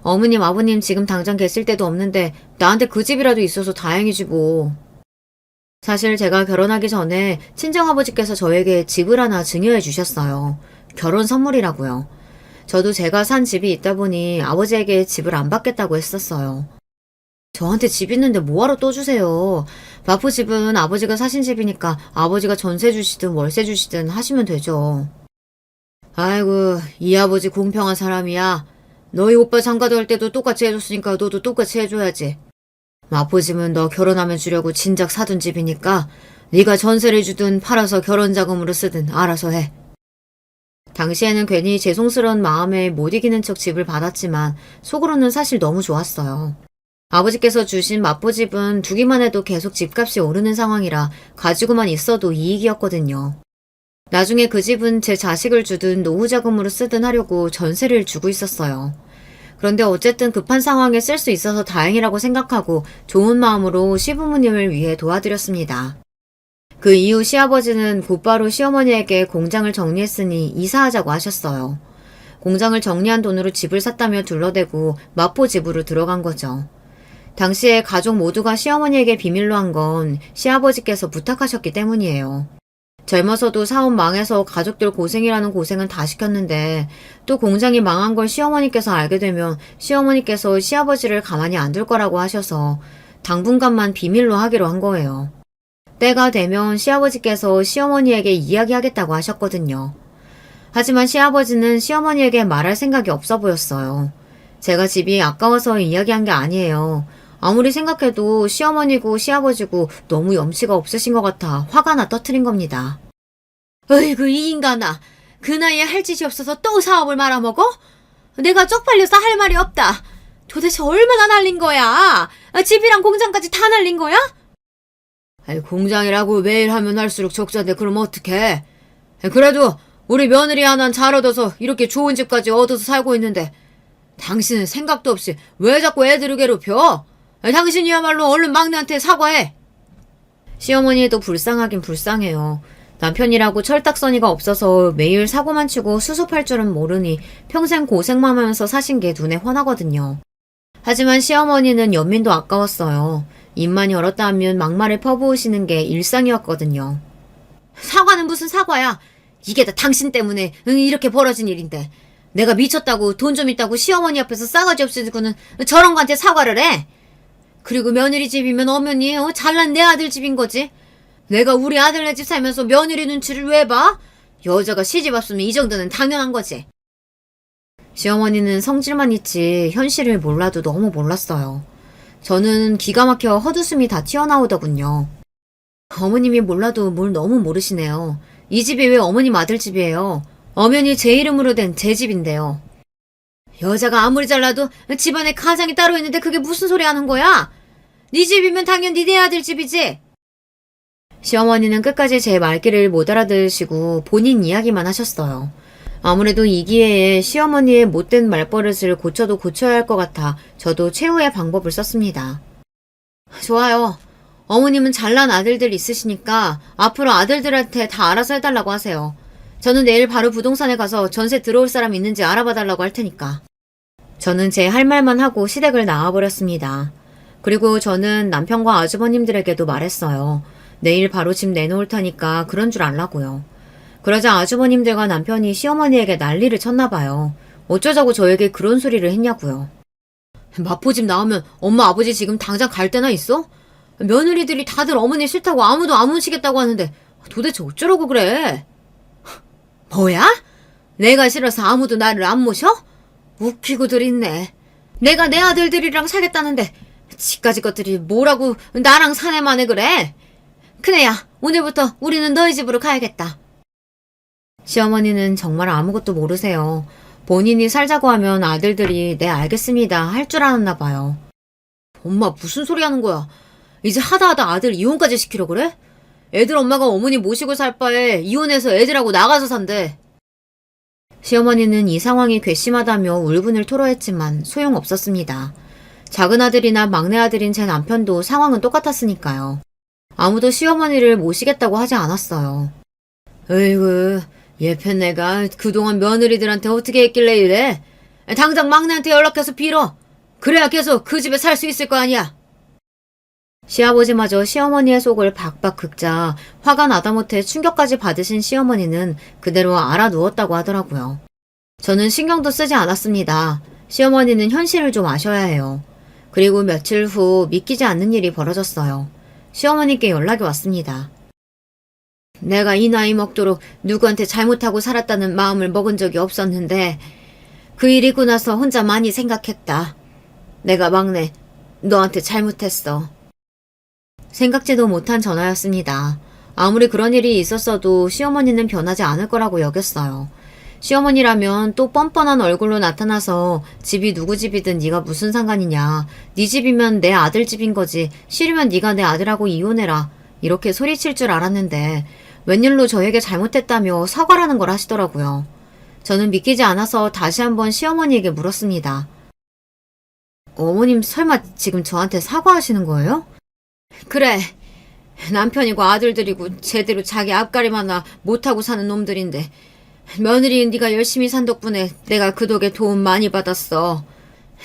어머님 아버님 지금 당장 계실 데도 없는데 나한테 그 집이라도 있어서 다행이지 뭐. 사실 제가 결혼하기 전에 친정아버지께서 저에게 집을 하나 증여해 주셨어요. 결혼 선물이라고요. 저도 제가 산 집이 있다 보니 아버지에게 집을 안 받겠다고 했었어요. 저한테 집 있는데 뭐하러 또 주세요. 마포 집은 아버지가 사신 집이니까 아버지가 전세 주시든 월세 주시든 하시면 되죠. 아이고, 이 아버지 공평한 사람이야. 너희 오빠 장가도 할 때도 똑같이 해줬으니까 너도 똑같이 해줘야지. 마포 집은 너 결혼하면 주려고 진작 사둔 집이니까 네가 전세를 주든 팔아서 결혼 자금으로 쓰든 알아서 해. 당시에는 괜히 죄송스러운 마음에 못 이기는 척 집을 받았지만 속으로는 사실 너무 좋았어요. 아버지께서 주신 마포집은 두기만 해도 계속 집값이 오르는 상황이라 가지고만 있어도 이익이었거든요. 나중에 그 집은 제 자식을 주든 노후 자금으로 쓰든 하려고 전세를 주고 있었어요. 그런데 어쨌든 급한 상황에 쓸 수 있어서 다행이라고 생각하고 좋은 마음으로 시부모님을 위해 도와드렸습니다. 그 이후 시아버지는 곧바로 시어머니에게 공장을 정리했으니 이사하자고 하셨어요. 공장을 정리한 돈으로 집을 샀다며 둘러대고 마포 집으로 들어간 거죠. 당시에 가족 모두가 시어머니에게 비밀로 한 건 시아버지께서 부탁하셨기 때문이에요. 젊어서도 사업 망해서 가족들 고생이라는 고생은 다 시켰는데 또 공장이 망한 걸 시어머니께서 알게 되면 시어머니께서 시아버지를 가만히 안 둘 거라고 하셔서 당분간만 비밀로 하기로 한 거예요. 때가 되면 시아버지께서 시어머니에게 이야기하겠다고 하셨거든요. 하지만 시아버지는 시어머니에게 말할 생각이 없어 보였어요. 제가 집이 아까워서 이야기한 게 아니에요. 아무리 생각해도 시어머니고 시아버지고 너무 염치가 없으신 것 같아 화가 나 터트린 겁니다. 어이구 이 인간아. 그 나이에 할 짓이 없어서 또 사업을 말아먹어? 내가 쪽팔려서 할 말이 없다. 도대체 얼마나 날린 거야? 집이랑 공장까지 다 날린 거야? 아니, 공장이라고 매일 하면 할수록 적자인데 그럼 어떡해? 그래도 우리 며느리 하나는 잘 얻어서 이렇게 좋은 집까지 얻어서 살고 있는데 당신은 생각도 없이 왜 자꾸 애들을 괴롭혀? 당신이야말로 얼른 막내한테 사과해. 시어머니도 불쌍하긴 불쌍해요. 남편이라고 철딱서니가 없어서 매일 사고만 치고 수습할 줄은 모르니 평생 고생만 하면서 사신 게 눈에 훤하거든요. 하지만 시어머니는 연민도 아까웠어요. 입만 열었다 하면 막말을 퍼부으시는 게 일상이었거든요. 사과는 무슨 사과야. 이게 다 당신 때문에 이렇게 벌어진 일인데 내가 미쳤다고 돈 좀 있다고 시어머니 앞에서 싸가지 없으니고는 저런 거한테 사과를 해. 그리고 며느리 집이면 엄연히 잘난 내 아들 집인 거지. 내가 우리 아들네 집 살면서 며느리 눈치를 왜 봐? 여자가 시집 왔으면 이 정도는 당연한 거지. 시어머니는 성질만 있지 현실을 몰라도 너무 몰랐어요. 저는 기가 막혀 헛웃음이 다 튀어나오더군요. 어머님이 몰라도 뭘 너무 모르시네요. 이 집이 왜 어머님 아들 집이에요? 엄연히 제 이름으로 된 제 집인데요. 여자가 아무리 잘나도 집안에 가장이 따로 있는데 그게 무슨 소리 하는 거야? 네 집이면 당연히 네 아들 집이지. 시어머니는 끝까지 제 말귀를 못 알아들으시고 본인 이야기만 하셨어요. 아무래도 이 기회에 시어머니의 못된 말버릇을 고쳐도 고쳐야 할 것 같아 저도 최후의 방법을 썼습니다. 좋아요. 어머님은 잘난 아들들 있으시니까 앞으로 아들들한테 다 알아서 해달라고 하세요. 저는 내일 바로 부동산에 가서 전세 들어올 사람 있는지 알아봐달라고 할 테니까. 저는 제 할 말만 하고 시댁을 나와버렸습니다. 그리고 저는 남편과 아주버님들에게도 말했어요. 내일 바로 집 내놓을 테니까 그런 줄 알라고요. 그러자 아주버님들과 남편이 시어머니에게 난리를 쳤나봐요. 어쩌자고 저에게 그런 소리를 했냐고요. 마포집 나오면 엄마 아버지 지금 당장 갈 데나 있어? 며느리들이 다들 어머니 싫다고 아무도 안 모시겠다고 하는데 도대체 어쩌라고 그래? 뭐야? 내가 싫어서 아무도 나를 안 모셔? 웃기고들 있네. 내가 내 아들들이랑 살겠다는데 지까지 것들이 뭐라고 나랑 사내만에 그래? 큰애야, 오늘부터 우리는 너희 집으로 가야겠다. 시어머니는 정말 아무것도 모르세요. 본인이 살자고 하면 아들들이 네 알겠습니다 할 줄 알았나 봐요. 엄마 무슨 소리 하는 거야? 이제 하다 아들 이혼까지 시키려 그래? 애들 엄마가 어머니 모시고 살 바에 이혼해서 애들하고 나가서 산대. 시어머니는 이 상황이 괘씸하다며 울분을 토로했지만 소용없었습니다. 작은 아들이나 막내 아들인 제 남편도 상황은 똑같았으니까요. 아무도 시어머니를 모시겠다고 하지 않았어요. 어이구, 예편내가 그동안 며느리들한테 어떻게 했길래 이래? 당장 막내한테 연락해서 빌어. 그래야 계속 그 집에 살 수 있을 거 아니야. 시아버지마저 시어머니의 속을 박박 긁자 화가 나다 못해 충격까지 받으신 시어머니는 그대로 알아 누웠다고 하더라고요. 저는 신경도 쓰지 않았습니다. 시어머니는 현실을 좀 아셔야 해요. 그리고 며칠 후 믿기지 않는 일이 벌어졌어요. 시어머니께 연락이 왔습니다. 내가 이 나이 먹도록 누구한테 잘못하고 살았다는 마음을 먹은 적이 없었는데 그 일 있고 나서 혼자 많이 생각했다. 내가 막내, 너한테 잘못했어. 생각지도 못한 전화였습니다. 아무리 그런 일이 있었어도 시어머니는 변하지 않을 거라고 여겼어요. 시어머니라면 또 뻔뻔한 얼굴로 나타나서 집이 누구 집이든 네가 무슨 상관이냐. 네 집이면 내 아들 집인 거지. 싫으면 네가 내 아들하고 이혼해라. 이렇게 소리칠 줄 알았는데 웬일로 저에게 잘못했다며 사과라는 걸 하시더라고요. 저는 믿기지 않아서 다시 한번 시어머니에게 물었습니다. 어머님 설마 지금 저한테 사과하시는 거예요? 그래. 남편이고 아들들이고 제대로 자기 앞가림 하나 못하고 사는 놈들인데 며느리인 네가 열심히 산 덕분에 내가 그 덕에 도움 많이 받았어.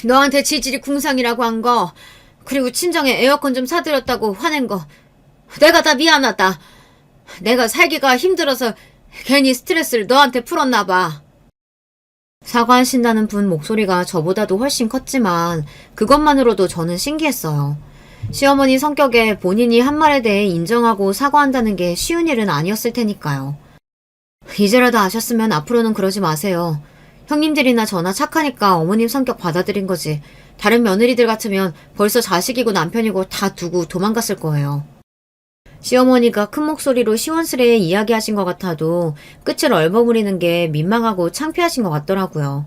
너한테 지질이 궁상이라고 한 거, 그리고 친정에 에어컨 좀 사드렸다고 화낸 거, 내가 다 미안하다. 내가 살기가 힘들어서 괜히 스트레스를 너한테 풀었나 봐. 사과하신다는 분 목소리가 저보다도 훨씬 컸지만 그것만으로도 저는 신기했어요. 시어머니 성격에 본인이 한 말에 대해 인정하고 사과한다는 게 쉬운 일은 아니었을 테니까요. 이제라도 아셨으면 앞으로는 그러지 마세요. 형님들이나 저나 착하니까 어머님 성격 받아들인 거지. 다른 며느리들 같으면 벌써 자식이고 남편이고 다 두고 도망갔을 거예요. 시어머니가 큰 목소리로 시원스레 이야기하신 것 같아도 끝을 얼버무리는 게 민망하고 창피하신 것 같더라고요.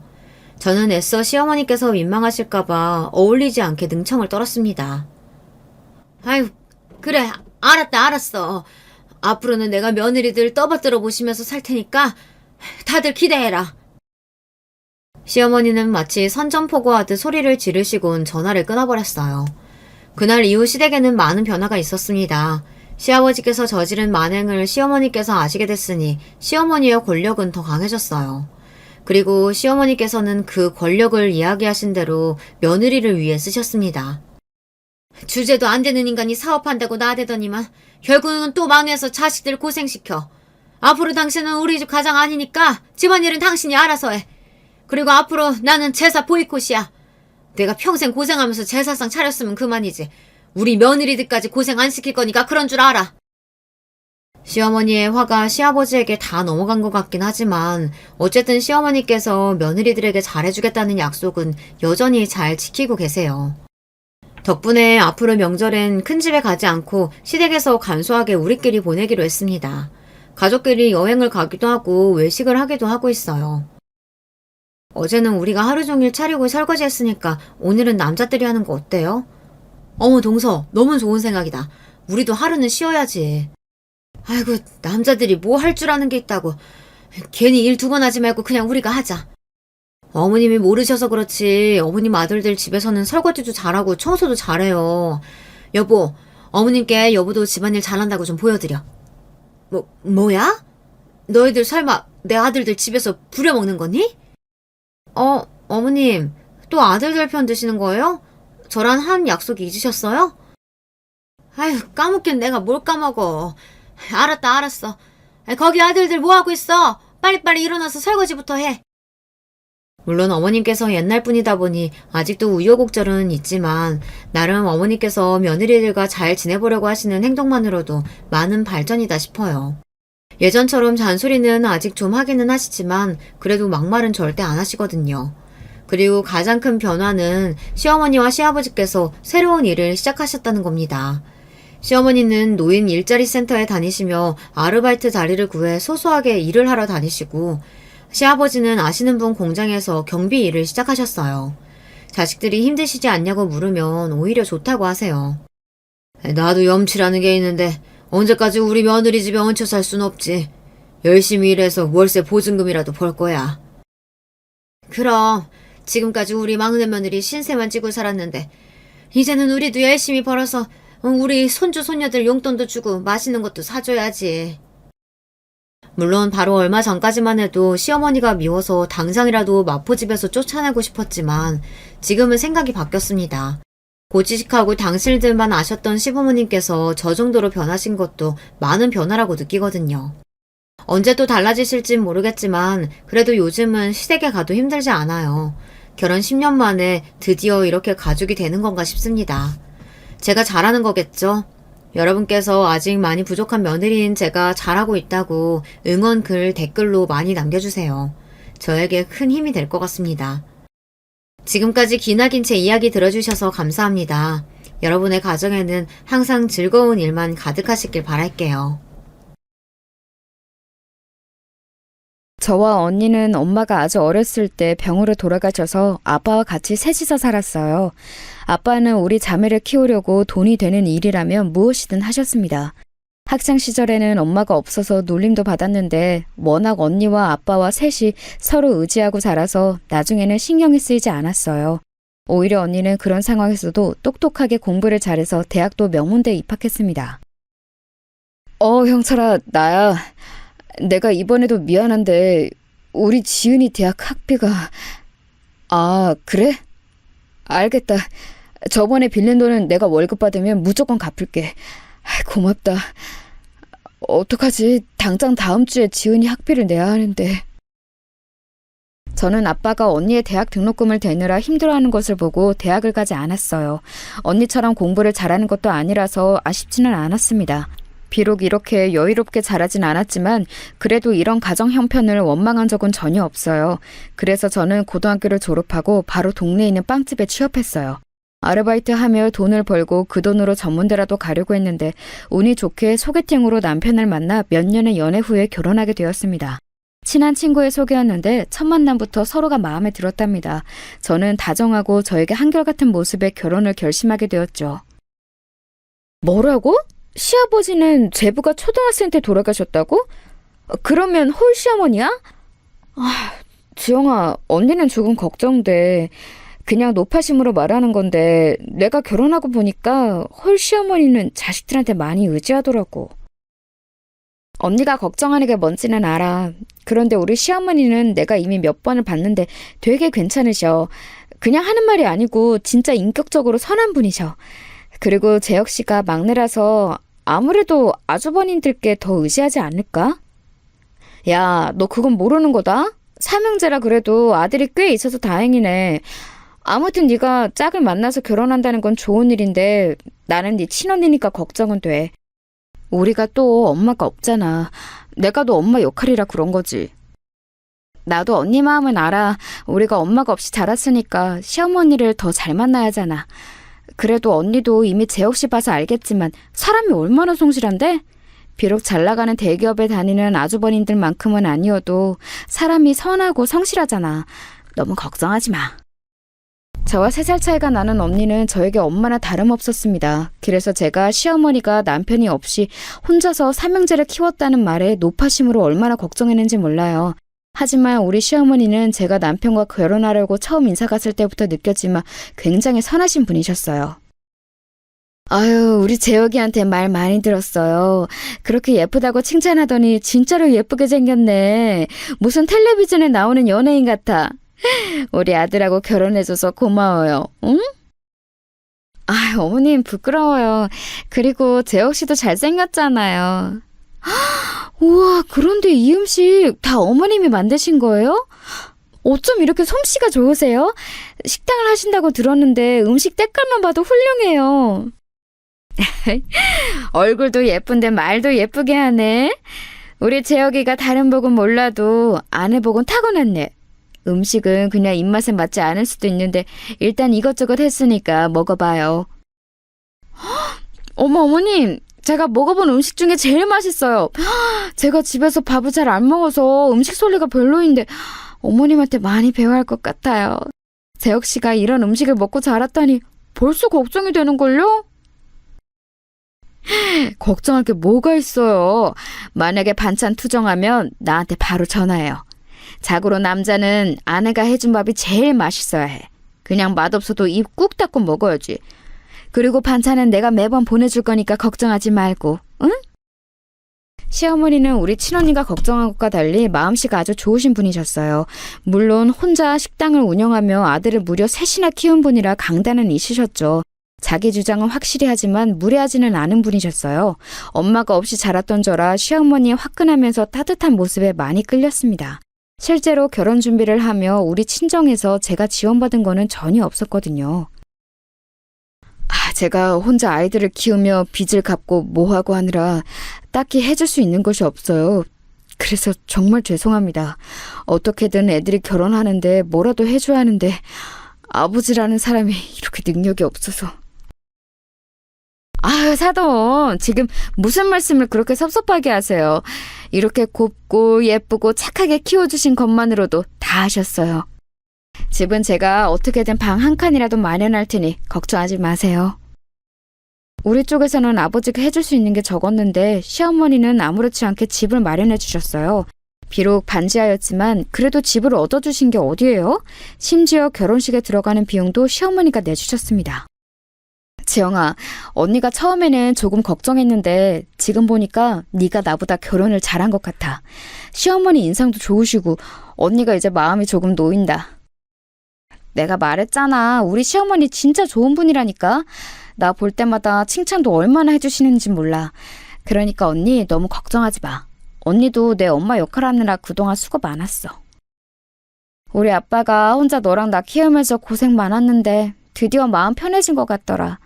저는 애써 시어머니께서 민망하실까봐 어울리지 않게 능청을 떨었습니다. 아유, 그래, 알았어. 앞으로는 내가 며느리들 떠받들어 보시면서 살 테니까 다들 기대해라. 시어머니는 마치 선전포고하듯 소리를 지르시곤 전화를 끊어버렸어요. 그날 이후 시댁에는 많은 변화가 있었습니다. 시아버지께서 저지른 만행을 시어머니께서 아시게 됐으니 시어머니의 권력은 더 강해졌어요. 그리고 시어머니께서는 그 권력을 이야기하신 대로 며느리를 위해 쓰셨습니다. 주제도 안 되는 인간이 사업한다고 나대더니만 결국은 또 망해서 자식들 고생시켜. 앞으로 당신은 우리 집 가장 아니니까 집안일은 당신이 알아서 해. 그리고 앞으로 나는 제사 보이콧이야. 내가 평생 고생하면서 제사상 차렸으면 그만이지. 우리 며느리들까지 고생 안 시킬 거니까 그런 줄 알아. 시어머니의 화가 시아버지에게 다 넘어간 것 같긴 하지만 어쨌든 시어머니께서 며느리들에게 잘해주겠다는 약속은 여전히 잘 지키고 계세요. 덕분에 앞으로 명절엔 큰 집에 가지 않고 시댁에서 간소하게 우리끼리 보내기로 했습니다. 가족끼리 여행을 가기도 하고 외식을 하기도 하고 있어요. 어제는 우리가 하루 종일 차리고 설거지 했으니까 오늘은 남자들이 하는 거 어때요? 어머 동서, 너무 좋은 생각이다. 우리도 하루는 쉬어야지. 아이고, 남자들이 뭐 할 줄 아는 게 있다고. 괜히 일 두 번 하지 말고 그냥 우리가 하자. 어머님이 모르셔서 그렇지 어머님 아들들 집에서는 설거지도 잘하고 청소도 잘해요. 여보, 어머님께 여보도 집안일 잘한다고 좀 보여드려. 뭐야? 너희들 설마 내 아들들 집에서 부려먹는 거니? 어머님, 또 아들들 편 드시는 거예요? 저랑 한 약속 잊으셨어요? 아휴, 까먹긴 내가 뭘 까먹어. 알았어. 거기 아들들 뭐하고 있어? 빨리빨리 일어나서 설거지부터 해. 물론 어머님께서 옛날 분이다 보니 아직도 우여곡절은 있지만 나름 어머니께서 며느리들과 잘 지내보려고 하시는 행동만으로도 많은 발전이다 싶어요. 예전처럼 잔소리는 아직 좀 하기는 하시지만 그래도 막말은 절대 안 하시거든요. 그리고 가장 큰 변화는 시어머니와 시아버지께서 새로운 일을 시작하셨다는 겁니다. 시어머니는 노인 일자리 센터에 다니시며 아르바이트 자리를 구해 소소하게 일을 하러 다니시고 시아버지는 아시는 분 공장에서 경비 일을 시작하셨어요. 자식들이 힘드시지 않냐고 물으면 오히려 좋다고 하세요. 나도 염치라는 게 있는데 언제까지 우리 며느리 집에 얹혀 살 순 없지. 열심히 일해서 월세 보증금이라도 벌 거야. 그럼 지금까지 우리 막내 며느리 신세만 지고 살았는데 이제는 우리도 열심히 벌어서 우리 손주 손녀들 용돈도 주고 맛있는 것도 사줘야지. 물론 바로 얼마 전까지만 해도 시어머니가 미워서 당장이라도 마포집에서 쫓아내고 싶었지만 지금은 생각이 바뀌었습니다. 고지식하고 당실들만 아셨던 시부모님께서 저 정도로 변하신 것도 많은 변화라고 느끼거든요. 언제 또 달라지실진 모르겠지만 그래도 요즘은 시댁에 가도 힘들지 않아요. 결혼 10년 만에 드디어 이렇게 가족이 되는 건가 싶습니다. 제가 잘하는 거겠죠? 여러분께서 아직 많이 부족한 며느리인 제가 잘하고 있다고 응원 글 댓글로 많이 남겨주세요. 저에게 큰 힘이 될 것 같습니다. 지금까지 기나긴 제 이야기 들어주셔서 감사합니다. 여러분의 가정에는 항상 즐거운 일만 가득하시길 바랄게요. 저와 언니는 엄마가 아주 어렸을 때 병으로 돌아가셔서 아빠와 같이 셋이서 살았어요. 아빠는 우리 자매를 키우려고 돈이 되는 일이라면 무엇이든 하셨습니다. 학창 시절에는 엄마가 없어서 놀림도 받았는데 워낙 언니와 아빠와 셋이 서로 의지하고 자라서 나중에는 신경이 쓰이지 않았어요. 오히려 언니는 그런 상황에서도 똑똑하게 공부를 잘해서 대학도 명문대에 입학했습니다. 형철아, 나야. 내가 이번에도 미안한데 우리 지은이 대학 학비가... 아, 그래? 알겠다. 저번에 빌린 돈은 내가 월급 받으면 무조건 갚을게. 고맙다. 어떡하지? 당장 다음 주에 지은이 학비를 내야 하는데. 저는 아빠가 언니의 대학 등록금을 대느라 힘들어하는 것을 보고 대학을 가지 않았어요. 언니처럼 공부를 잘하는 것도 아니라서 아쉽지는 않았습니다. 비록 이렇게 여유롭게 자라진 않았지만 그래도 이런 가정 형편을 원망한 적은 전혀 없어요. 그래서 저는 고등학교를 졸업하고 바로 동네에 있는 빵집에 취업했어요. 아르바이트하며 돈을 벌고 그 돈으로 전문대라도 가려고 했는데 운이 좋게 소개팅으로 남편을 만나 몇 년의 연애 후에 결혼하게 되었습니다. 친한 친구의 소개였는데 첫 만남부터 서로가 마음에 들었답니다. 저는 다정하고 저에게 한결같은 모습에 결혼을 결심하게 되었죠. 뭐라고? 시아버지는 제부가 초등학생 때 돌아가셨다고? 그러면 홀 시어머니야? 지영아, 언니는 조금 걱정돼. 그냥 노파심으로 말하는 건데 내가 결혼하고 보니까 홀 시어머니는 자식들한테 많이 의지하더라고. 언니가 걱정하는 게 뭔지는 알아. 그런데 우리 시어머니는 내가 이미 몇 번을 봤는데 되게 괜찮으셔. 그냥 하는 말이 아니고 진짜 인격적으로 선한 분이셔. 그리고 재혁 씨가 막내라서 아무래도 아주버님들께 더 의지하지 않을까? 야, 너 그건 모르는 거다? 삼형제라 그래도 아들이 꽤 있어서 다행이네. 아무튼 네가 짝을 만나서 결혼한다는 건 좋은 일인데 나는 네 친언니니까 걱정은 돼. 우리가 또 엄마가 없잖아. 내가 너 엄마 역할이라 그런 거지. 나도 언니 마음은 알아. 우리가 엄마가 없이 자랐으니까 시어머니를 더 잘 만나야 하잖아. 그래도 언니도 이미 재혁 씨 봐서 알겠지만 사람이 얼마나 성실한데? 비록 잘 나가는 대기업에 다니는 아주버님들만큼은 아니어도 사람이 선하고 성실하잖아. 너무 걱정하지 마. 저와 3살 차이가 나는 언니는 저에게 엄마나 다름없었습니다. 그래서 제가 시어머니가 남편이 없이 혼자서 삼형제를 키웠다는 말에 노파심으로 얼마나 걱정했는지 몰라요. 하지만 우리 시어머니는 제가 남편과 결혼하려고 처음 인사 갔을 때부터 느꼈지만 굉장히 선하신 분이셨어요. 아유, 우리 재혁이한테 말 많이 들었어요. 그렇게 예쁘다고 칭찬하더니 진짜로 예쁘게 생겼네. 무슨 텔레비전에 나오는 연예인 같아. 우리 아들하고 결혼해줘서 고마워요. 응? 아유, 어머님 부끄러워요. 그리고 재혁 씨도 잘생겼잖아요. 우와, 그런데 이 음식 다 어머님이 만드신 거예요? 어쩜 이렇게 솜씨가 좋으세요? 식당을 하신다고 들었는데 음식 때깔만 봐도 훌륭해요. 얼굴도 예쁜데 말도 예쁘게 하네. 우리 재혁이가 다른 복은 몰라도 아내 복은 타고났네. 음식은 그냥 입맛에 맞지 않을 수도 있는데 일단 이것저것 했으니까 먹어봐요. 어머님, 제가 먹어본 음식 중에 제일 맛있어요. 제가 집에서 밥을 잘 안 먹어서 음식 소리가 별로인데 어머님한테 많이 배워야 할 것 같아요. 재혁 씨가 이런 음식을 먹고 자랐다니 벌써 걱정이 되는걸요? 걱정할 게 뭐가 있어요. 만약에 반찬 투정하면 나한테 바로 전화해요. 자고로 남자는 아내가 해준 밥이 제일 맛있어야 해. 그냥 맛없어도 입 꾹 닫고 먹어야지. 그리고 반찬은 내가 매번 보내줄 거니까 걱정하지 말고, 응? 시어머니는 우리 친언니가 걱정한 것과 달리 마음씨가 아주 좋으신 분이셨어요. 물론 혼자 식당을 운영하며 아들을 무려 셋이나 키운 분이라 강단은 있으셨죠. 자기 주장은 확실히 하지만 무례하지는 않은 분이셨어요. 엄마가 없이 자랐던 저라 시어머니의 화끈하면서 따뜻한 모습에 많이 끌렸습니다. 실제로 결혼 준비를 하며 우리 친정에서 제가 지원받은 거는 전혀 없었거든요. 제가 혼자 아이들을 키우며 빚을 갚고 뭐하고 하느라 딱히 해줄 수 있는 것이 없어요. 그래서 정말 죄송합니다. 어떻게든 애들이 결혼하는데 뭐라도 해줘야 하는데 아버지라는 사람이 이렇게 능력이 없어서. 사돈, 지금 무슨 말씀을 그렇게 섭섭하게 하세요. 이렇게 곱고 예쁘고 착하게 키워주신 것만으로도 다 하셨어요. 집은 제가 어떻게든 방 한 칸이라도 마련할 테니 걱정하지 마세요. 우리 쪽에서는 아버지가 해줄 수 있는 게 적었는데 시어머니는 아무렇지 않게 집을 마련해 주셨어요. 비록 반지하였지만 그래도 집을 얻어주신 게 어디예요? 심지어 결혼식에 들어가는 비용도 시어머니가 내주셨습니다. 지영아, 언니가 처음에는 조금 걱정했는데 지금 보니까 네가 나보다 결혼을 잘한 것 같아. 시어머니 인상도 좋으시고 언니가 이제 마음이 조금 놓인다. 내가 말했잖아. 우리 시어머니 진짜 좋은 분이라니까. 나 볼 때마다 칭찬도 얼마나 해주시는지 몰라. 그러니까 언니 너무 걱정하지 마. 언니도 내 엄마 역할하느라 그동안 수고 많았어. 우리 아빠가 혼자 너랑 나 키우면서 고생 많았는데 드디어 마음 편해진 것 같더라.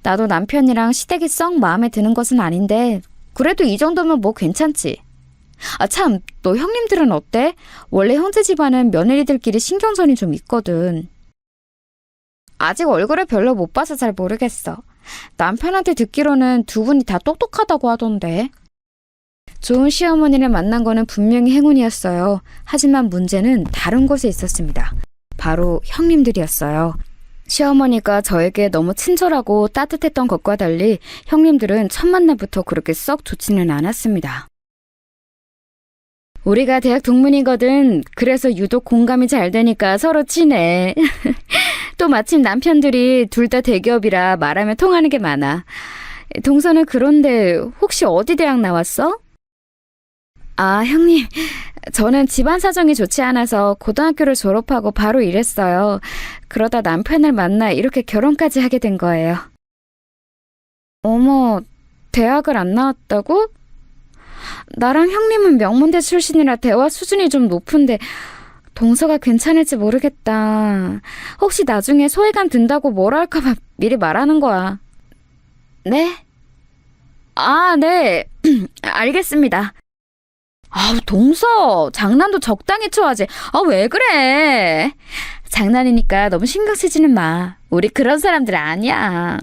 나도 남편이랑 시댁이 썩 마음에 드는 것은 아닌데 그래도 이 정도면 뭐 괜찮지. 아 참, 너 형님들은 어때? 원래 형제 집안은 며느리들끼리 신경전이 좀 있거든. 아직 얼굴을 별로 못 봐서 잘 모르겠어. 남편한테 듣기로는 두 분이 다 똑똑하다고 하던데. 좋은 시어머니를 만난 거는 분명히 행운이었어요. 하지만 문제는 다른 곳에 있었습니다. 바로 형님들이었어요. 시어머니가 저에게 너무 친절하고 따뜻했던 것과 달리 형님들은 첫 만남부터 그렇게 썩 좋지는 않았습니다. 우리가 대학 동문이거든. 그래서 유독 공감이 잘 되니까 서로 친해. 또 마침 남편들이 둘 다 대기업이라 말하면 통하는 게 많아. 동서는 그런데 혹시 어디 대학 나왔어? 아, 형님. 저는 집안 사정이 좋지 않아서 고등학교를 졸업하고 바로 일했어요. 그러다 남편을 만나 이렇게 결혼까지 하게 된 거예요. 어머, 대학을 안 나왔다고? 나랑 형님은 명문대 출신이라 대화 수준이 좀 높은데 동서가 괜찮을지 모르겠다. 혹시 나중에 소외감 든다고 뭐라 할까봐 미리 말하는 거야. 네? 아, 네. 알겠습니다. 아우, 동서, 장난도 적당히 쳐야지. 아, 왜 그래? 장난이니까 너무 신경 쓰지는 마. 우리 그런 사람들 아니야.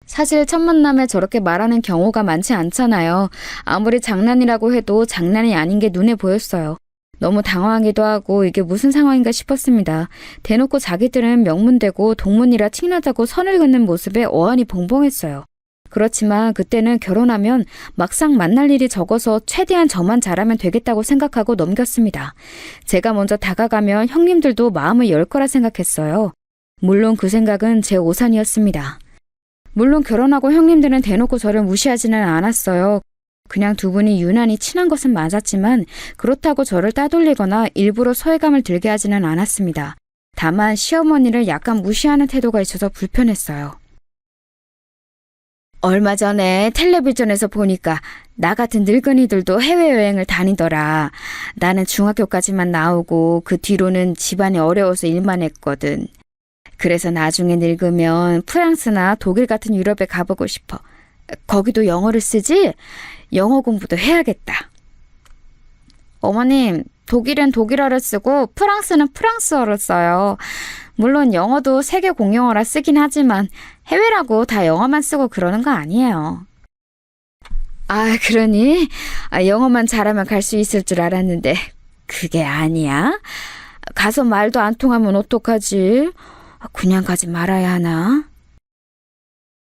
사실 첫 만남에 저렇게 말하는 경우가 많지 않잖아요. 아무리 장난이라고 해도 장난이 아닌 게 눈에 보였어요. 너무 당황하기도 하고 이게 무슨 상황인가 싶었습니다. 대놓고 자기들은 명문대고 동문이라 틱나다고 선을 긋는 모습에 어안이 벙벙했어요. 그렇지만 그때는 결혼하면 막상 만날 일이 적어서 최대한 저만 잘하면 되겠다고 생각하고 넘겼습니다. 제가 먼저 다가가면 형님들도 마음을 열 거라 생각했어요. 물론 그 생각은 제 오산이었습니다. 물론 결혼하고 형님들은 대놓고 저를 무시하지는 않았어요. 그냥 두 분이 유난히 친한 것은 맞았지만 그렇다고 저를 따돌리거나 일부러 소외감을 들게 하지는 않았습니다. 다만 시어머니를 약간 무시하는 태도가 있어서 불편했어요. 얼마 전에 텔레비전에서 보니까 나 같은 늙은이들도 해외여행을 다니더라. 나는 중학교까지만 나오고 그 뒤로는 집안이 어려워서 일만 했거든. 그래서 나중에 늙으면 프랑스나 독일 같은 유럽에 가보고 싶어. 거기도 영어를 쓰지? 영어 공부도 해야겠다. 어머님, 독일은 독일어를 쓰고 프랑스는 프랑스어를 써요. 물론 영어도 세계 공용어라 쓰긴 하지만 해외라고 다 영어만 쓰고 그러는 거 아니에요. 아, 그러니? 영어만 잘하면 갈 수 있을 줄 알았는데 그게 아니야? 가서 말도 안 통하면 어떡하지? 그냥 가지 말아야 하나?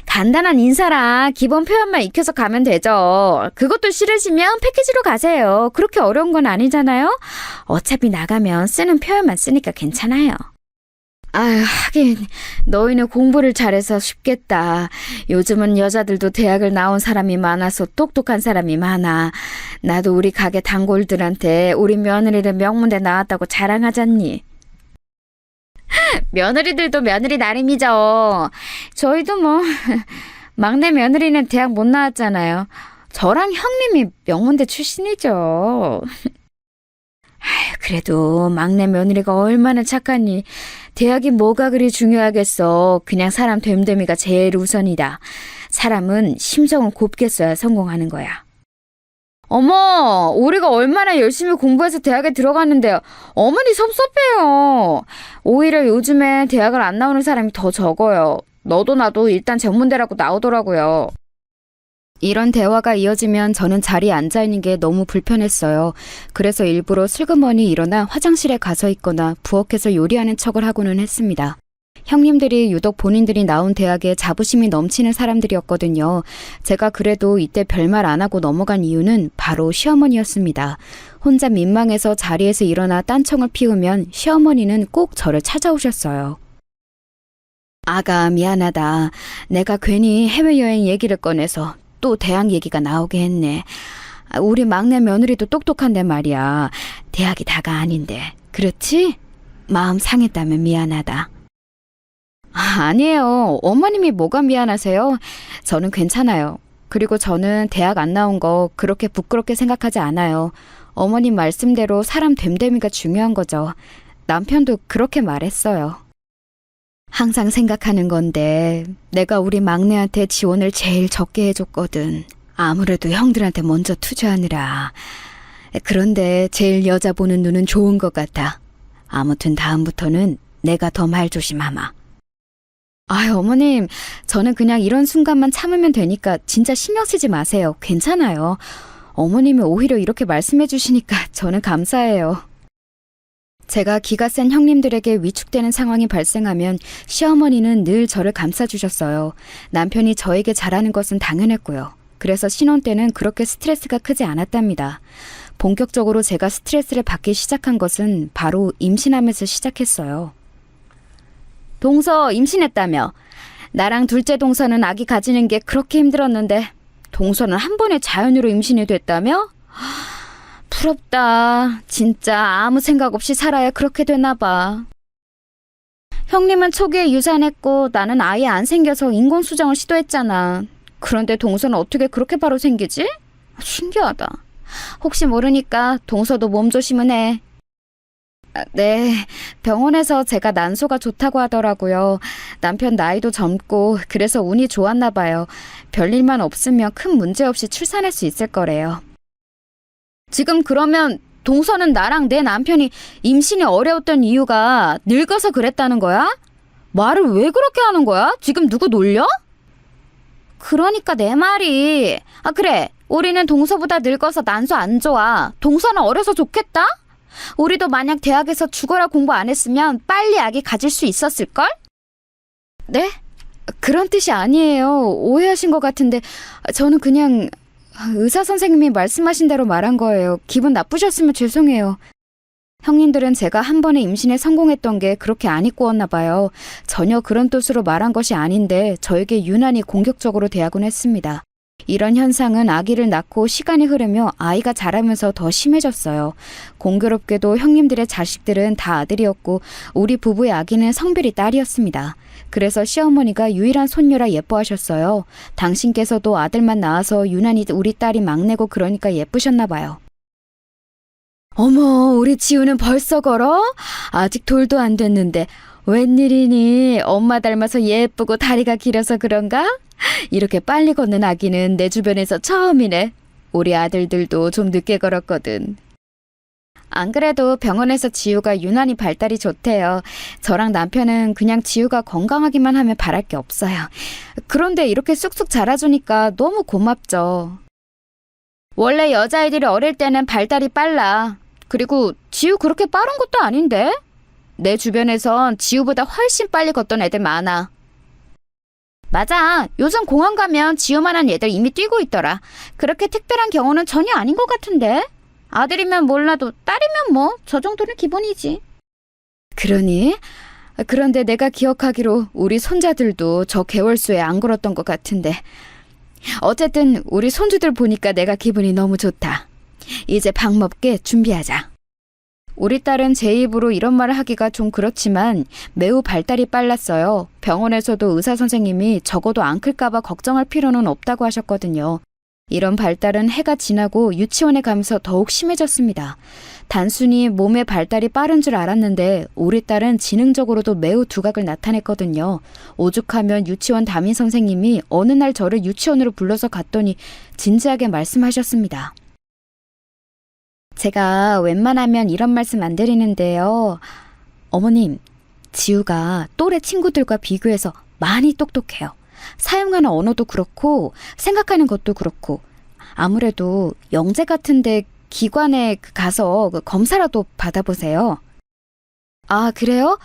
간단한 인사랑 기본 표현만 익혀서 가면 되죠. 그것도 싫으시면 패키지로 가세요. 그렇게 어려운 건 아니잖아요. 어차피 나가면 쓰는 표현만 쓰니까 괜찮아요. 아유, 하긴 너희는 공부를 잘해서 쉽겠다. 요즘은 여자들도 대학을 나온 사람이 많아서 똑똑한 사람이 많아. 나도 우리 가게 단골들한테 우리 며느리는 명문대 나왔다고 자랑하잖니. 며느리들도 며느리 나름이죠. 저희도 뭐 막내 며느리는 대학 못 나왔잖아요. 저랑 형님이 명문대 출신이죠. 그래도 막내 며느리가 얼마나 착하니. 대학이 뭐가 그리 중요하겠어. 그냥 사람 됨됨이가 제일 우선이다. 사람은 심정을 곱게 써야 성공하는 거야. 어머, 우리가 얼마나 열심히 공부해서 대학에 들어갔는데요. 어머니 섭섭해요. 오히려 요즘에 대학을 안 나오는 사람이 더 적어요. 너도 나도 일단 전문대라고 나오더라고요. 이런 대화가 이어지면 저는 자리에 앉아있는 게 너무 불편했어요. 그래서 일부러 슬그머니 일어나 화장실에 가서 있거나 부엌에서 요리하는 척을 하고는 했습니다. 형님들이 유독 본인들이 나온 대학에 자부심이 넘치는 사람들이었거든요. 제가 그래도 이때 별말 안 하고 넘어간 이유는 바로 시어머니였습니다. 혼자 민망해서 자리에서 일어나 딴청을 피우면 시어머니는 꼭 저를 찾아오셨어요. 아가, 미안하다. 내가 괜히 해외여행 얘기를 꺼내서 또 대학 얘기가 나오게 했네. 우리 막내 며느리도 똑똑한데 말이야. 대학이 다가 아닌데. 그렇지? 마음 상했다면 미안하다. 아니에요. 어머님이 뭐가 미안하세요? 저는 괜찮아요. 그리고 저는 대학 안 나온 거 그렇게 부끄럽게 생각하지 않아요. 어머님 말씀대로 사람 됨됨이가 중요한 거죠. 남편도 그렇게 말했어요. 항상 생각하는 건데 내가 우리 막내한테 지원을 제일 적게 해줬거든. 아무래도 형들한테 먼저 투자하느라. 그런데 제일 여자 보는 눈은 좋은 것 같아. 아무튼 다음부터는 내가 더 말조심하마. 아유, 어머님, 저는 그냥 이런 순간만 참으면 되니까 진짜 신경 쓰지 마세요. 괜찮아요. 어머님이 오히려 이렇게 말씀해 주시니까 저는 감사해요. 제가 기가 센 형님들에게 위축되는 상황이 발생하면 시어머니는 늘 저를 감싸주셨어요. 남편이 저에게 잘하는 것은 당연했고요. 그래서 신혼 때는 그렇게 스트레스가 크지 않았답니다. 본격적으로 제가 스트레스를 받기 시작한 것은 바로 임신하면서 시작했어요. 동서 임신했다며. 나랑 둘째 동서는 아기 가지는 게 그렇게 힘들었는데 동서는 한 번에 자연으로 임신이 됐다며? 부럽다. 진짜 아무 생각 없이 살아야 그렇게 되나 봐. 형님은 초기에 유산했고 나는 아예 안 생겨서 인공수정을 시도했잖아. 그런데 동서는 어떻게 그렇게 바로 생기지? 신기하다. 혹시 모르니까 동서도 몸조심은 해. 네, 병원에서 제가 난소가 좋다고 하더라고요. 남편 나이도 젊고 그래서 운이 좋았나 봐요. 별일만 없으면 큰 문제 없이 출산할 수 있을 거래요. 지금 그러면 동서는 나랑 내 남편이 임신이 어려웠던 이유가 늙어서 그랬다는 거야? 말을 왜 그렇게 하는 거야? 지금 누구 놀려? 그러니까 내 말이. 그래. 우리는 동서보다 늙어서 난소 안 좋아. 동서는 어려서 좋겠다? 우리도 만약 대학에서 죽어라 공부 안 했으면 빨리 아기 가질 수 있었을걸? 네? 그런 뜻이 아니에요. 오해하신 것 같은데 저는 그냥 의사 선생님이 말씀하신 대로 말한 거예요. 기분 나쁘셨으면 죄송해요. 형님들은 제가 한 번에 임신에 성공했던 게 그렇게 안 이꼬웠나 봐요. 전혀 그런 뜻으로 말한 것이 아닌데 저에게 유난히 공격적으로 대하곤 했습니다. 이런 현상은 아기를 낳고 시간이 흐르며 아이가 자라면서 더 심해졌어요. 공교롭게도 형님들의 자식들은 다 아들이었고 우리 부부의 아기는 성별이 딸이었습니다. 그래서 시어머니가 유일한 손녀라 예뻐하셨어요. 당신께서도 아들만 낳아서 유난히 우리 딸이 막내고 그러니까 예쁘셨나 봐요. 어머, 우리 지우는 벌써 걸어? 아직 돌도 안 됐는데 웬일이니? 엄마 닮아서 예쁘고 다리가 길어서 그런가? 이렇게 빨리 걷는 아기는 내 주변에서 처음이네. 우리 아들들도 좀 늦게 걸었거든. 안 그래도 병원에서 지우가 유난히 발달이 좋대요. 저랑 남편은 그냥 지우가 건강하기만 하면 바랄 게 없어요. 그런데 이렇게 쑥쑥 자라주니까 너무 고맙죠. 원래 여자아이들이 어릴 때는 발달이 빨라. 그리고 지우 그렇게 빠른 것도 아닌데? 내 주변에선 지우보다 훨씬 빨리 걷던 애들 많아. 맞아. 요즘 공원 가면 지우만한 애들 이미 뛰고 있더라. 그렇게 특별한 경우는 전혀 아닌 것 같은데? 아들이면 몰라도 딸이면 뭐 저 정도는 기본이지. 그러니? 그런데 내가 기억하기로 우리 손자들도 저 개월수에 안 걸었던 것 같은데. 어쨌든 우리 손주들 보니까 내가 기분이 너무 좋다. 이제 밥 먹게 준비하자. 우리 딸은 제 입으로 이런 말을 하기가 좀 그렇지만 매우 발달이 빨랐어요. 병원에서도 의사 선생님이 적어도 안 클까봐 걱정할 필요는 없다고 하셨거든요. 이런 발달은 해가 지나고 유치원에 가면서 더욱 심해졌습니다. 단순히 몸의 발달이 빠른 줄 알았는데 우리 딸은 지능적으로도 매우 두각을 나타냈거든요. 오죽하면 유치원 담임 선생님이 어느 날 저를 유치원으로 불러서 갔더니 진지하게 말씀하셨습니다. 제가 웬만하면 이런 말씀 안 드리는데요. 어머님, 지우가 또래 친구들과 비교해서 많이 똑똑해요. 사용하는 언어도 그렇고 생각하는 것도 그렇고 아무래도 영재 같은데 기관에 가서 검사라도 받아보세요. 아, 그래요?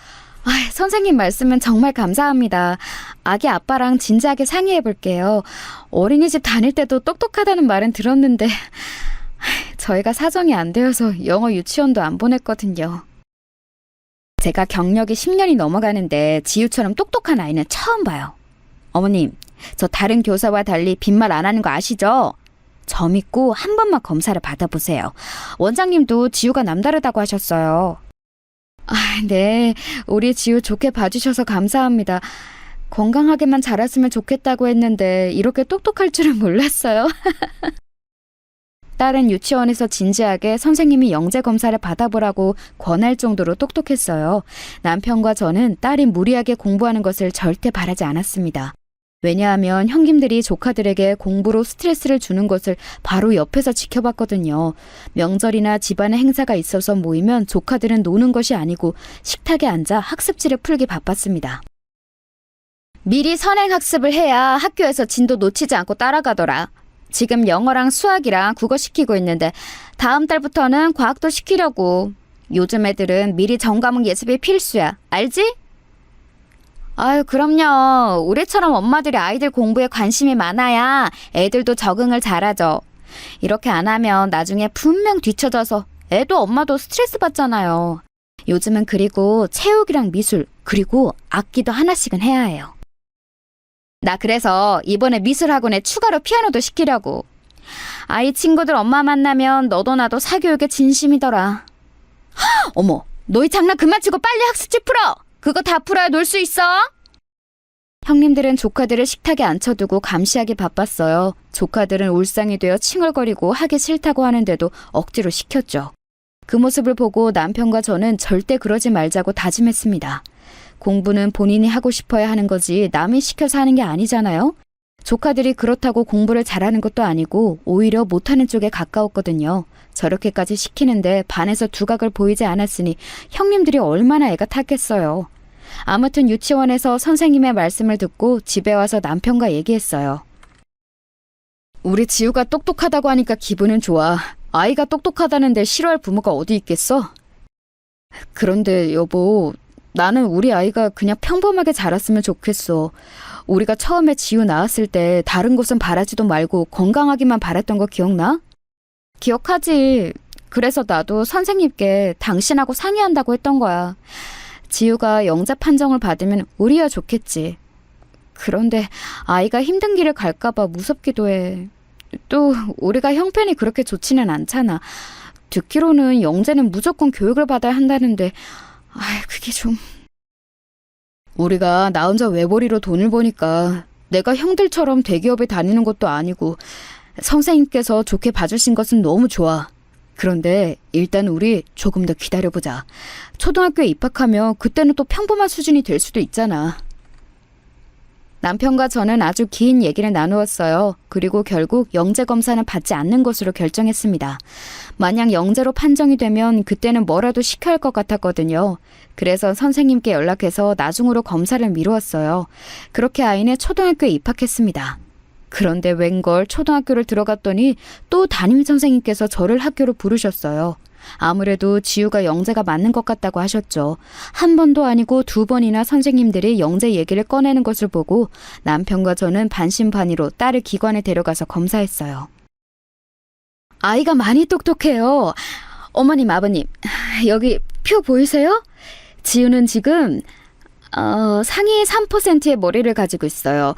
선생님 말씀은 정말 감사합니다. 아기 아빠랑 진지하게 상의해 볼게요. 어린이집 다닐 때도 똑똑하다는 말은 들었는데 저희가 사정이 안 되어서 영어 유치원도 안 보냈거든요. 제가 경력이 10년이 넘어가는데 지우처럼 똑똑한 아이는 처음 봐요. 어머님, 저 다른 교사와 달리 빈말 안 하는 거 아시죠? 저 믿고 한 번만 검사를 받아보세요. 원장님도 지우가 남다르다고 하셨어요. 네. 우리 지우 좋게 봐주셔서 감사합니다. 건강하게만 자랐으면 좋겠다고 했는데 이렇게 똑똑할 줄은 몰랐어요. 딸은 유치원에서 진지하게 선생님이 영재 검사를 받아보라고 권할 정도로 똑똑했어요. 남편과 저는 딸이 무리하게 공부하는 것을 절대 바라지 않았습니다. 왜냐하면 형님들이 조카들에게 공부로 스트레스를 주는 것을 바로 옆에서 지켜봤거든요. 명절이나 집안의 행사가 있어서 모이면 조카들은 노는 것이 아니고 식탁에 앉아 학습지를 풀기 바빴습니다. 미리 선행학습을 해야 학교에서 진도 놓치지 않고 따라가더라. 지금 영어랑 수학이랑 국어 시키고 있는데 다음 달부터는 과학도 시키려고. 요즘 애들은 미리 전과목 예습이 필수야. 알지? 아유, 그럼요. 우리처럼 엄마들이 아이들 공부에 관심이 많아야 애들도 적응을 잘하죠. 이렇게 안 하면 나중에 분명 뒤처져서 애도 엄마도 스트레스 받잖아요. 요즘은 그리고 체육이랑 미술, 그리고 악기도 하나씩은 해야 해요. 나 그래서 이번에 미술학원에 추가로 피아노도 시키려고. 아이 친구들 엄마 만나면 너도 나도 사교육에 진심이더라. 헉, 어머, 너희 장난 그만 치고 빨리 학습지 풀어! 그거 다 풀어야 놀 수 있어? 형님들은 조카들을 식탁에 앉혀두고 감시하기 바빴어요. 조카들은 울상이 되어 칭얼거리고 하기 싫다고 하는데도 억지로 시켰죠. 그 모습을 보고 남편과 저는 절대 그러지 말자고 다짐했습니다. 공부는 본인이 하고 싶어야 하는 거지 남이 시켜서 하는 게 아니잖아요. 조카들이 그렇다고 공부를 잘하는 것도 아니고 오히려 못하는 쪽에 가까웠거든요. 저렇게까지 시키는데 반에서 두각을 보이지 않았으니 형님들이 얼마나 애가 탔겠어요. 아무튼 유치원에서 선생님의 말씀을 듣고 집에 와서 남편과 얘기했어요. 우리 지우가 똑똑하다고 하니까 기분은 좋아. 아이가 똑똑하다는데 싫어할 부모가 어디 있겠어? 그런데 여보, 나는 우리 아이가 그냥 평범하게 자랐으면 좋겠어. 우리가 처음에 지우 낳았을 때 다른 것은 바라지도 말고 건강하기만 바랐던 거 기억나? 기억하지. 그래서 나도 선생님께 당신하고 상의한다고 했던 거야. 지우가 영재 판정을 받으면 우리야 좋겠지. 그런데 아이가 힘든 길을 갈까봐 무섭기도 해. 또 우리가 형편이 그렇게 좋지는 않잖아. 듣기로는 영재는 무조건 교육을 받아야 한다는데 그게 좀... 우리가 나 혼자 외벌이로 돈을 버니까 내가 형들처럼 대기업에 다니는 것도 아니고 선생님께서 좋게 봐주신 것은 너무 좋아. 그런데 일단 우리 조금 더 기다려보자. 초등학교에 입학하면 그때는 또 평범한 수준이 될 수도 있잖아. 남편과 저는 아주 긴 얘기를 나누었어요. 그리고 결국 영재 검사는 받지 않는 것으로 결정했습니다. 만약 영재로 판정이 되면 그때는 뭐라도 시켜야 할 것 같았거든요. 그래서 선생님께 연락해서 나중으로 검사를 미루었어요. 그렇게 아이는 초등학교에 입학했습니다. 그런데 웬걸 초등학교를 들어갔더니 또 담임선생님께서 저를 학교로 부르셨어요. 아무래도 지우가 영재가 맞는 것 같다고 하셨죠. 한 번도 아니고 2번이나 선생님들이 영재 얘기를 꺼내는 것을 보고 남편과 저는 반신반의로 딸을 기관에 데려가서 검사했어요. 아이가 많이 똑똑해요. 어머님, 아버님, 여기 표 보이세요? 지우는 지금 상위 3%의 머리를 가지고 있어요.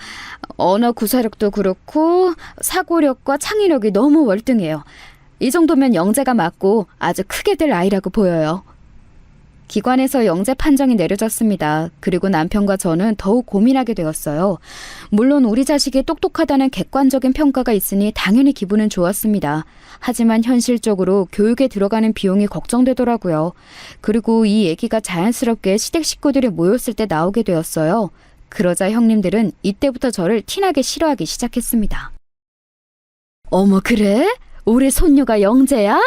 언어 구사력도 그렇고 사고력과 창의력이 너무 월등해요. 이 정도면 영재가 맞고 아주 크게 될 아이라고 보여요. 기관에서 영재 판정이 내려졌습니다. 그리고 남편과 저는 더욱 고민하게 되었어요. 물론 우리 자식이 똑똑하다는 객관적인 평가가 있으니 당연히 기분은 좋았습니다. 하지만 현실적으로 교육에 들어가는 비용이 걱정되더라고요. 그리고 이 얘기가 자연스럽게 시댁 식구들이 모였을 때 나오게 되었어요. 그러자 형님들은 이때부터 저를 티나게 싫어하기 시작했습니다. 어머, 그래? 우리 손녀가 영재야?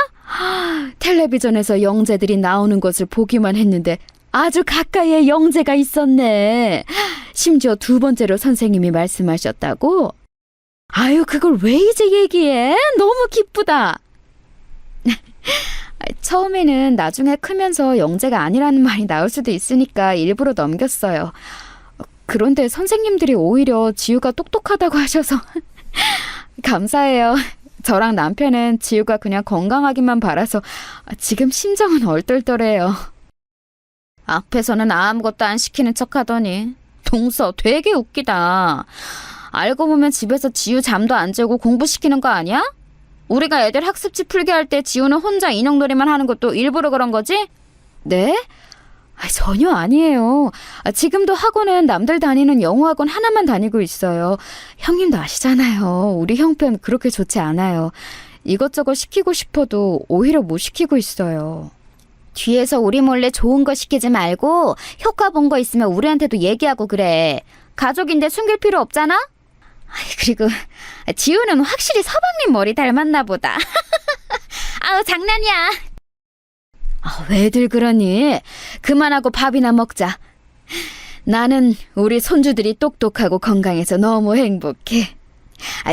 텔레비전에서 영재들이 나오는 것을 보기만 했는데 아주 가까이에 영재가 있었네. 심지어 2번째로 선생님이 말씀하셨다고? 아유, 그걸 왜 이제 얘기해? 너무 기쁘다. 처음에는 나중에 크면서 영재가 아니라는 말이 나올 수도 있으니까 일부러 넘겼어요. 그런데 선생님들이 오히려 지우가 똑똑하다고 하셔서 감사해요. 저랑 남편은 지우가 그냥 건강하기만 바라서 지금 심정은 얼떨떨해요. 앞에서는 아무것도 안 시키는 척하더니 동서 되게 웃기다. 알고 보면 집에서 지우 잠도 안 재고 공부시키는 거 아니야? 우리가 애들 학습지 풀게 할 때 지우는 혼자 인형놀이만 하는 것도 일부러 그런 거지? 네? 전혀 아니에요. 지금도 학원은 남들 다니는 영어학원 하나만 다니고 있어요. 형님도 아시잖아요. 우리 형편 그렇게 좋지 않아요. 이것저것 시키고 싶어도 오히려 못 시키고 있어요. 뒤에서 우리 몰래 좋은 거 시키지 말고 효과 본 거 있으면 우리한테도 얘기하고 그래. 가족인데 숨길 필요 없잖아? 그리고 지우는 확실히 서방님 머리 닮았나 보다. 아우, 장난이야. 왜들 그러니? 그만하고 밥이나 먹자. 나는 우리 손주들이 똑똑하고 건강해서 너무 행복해.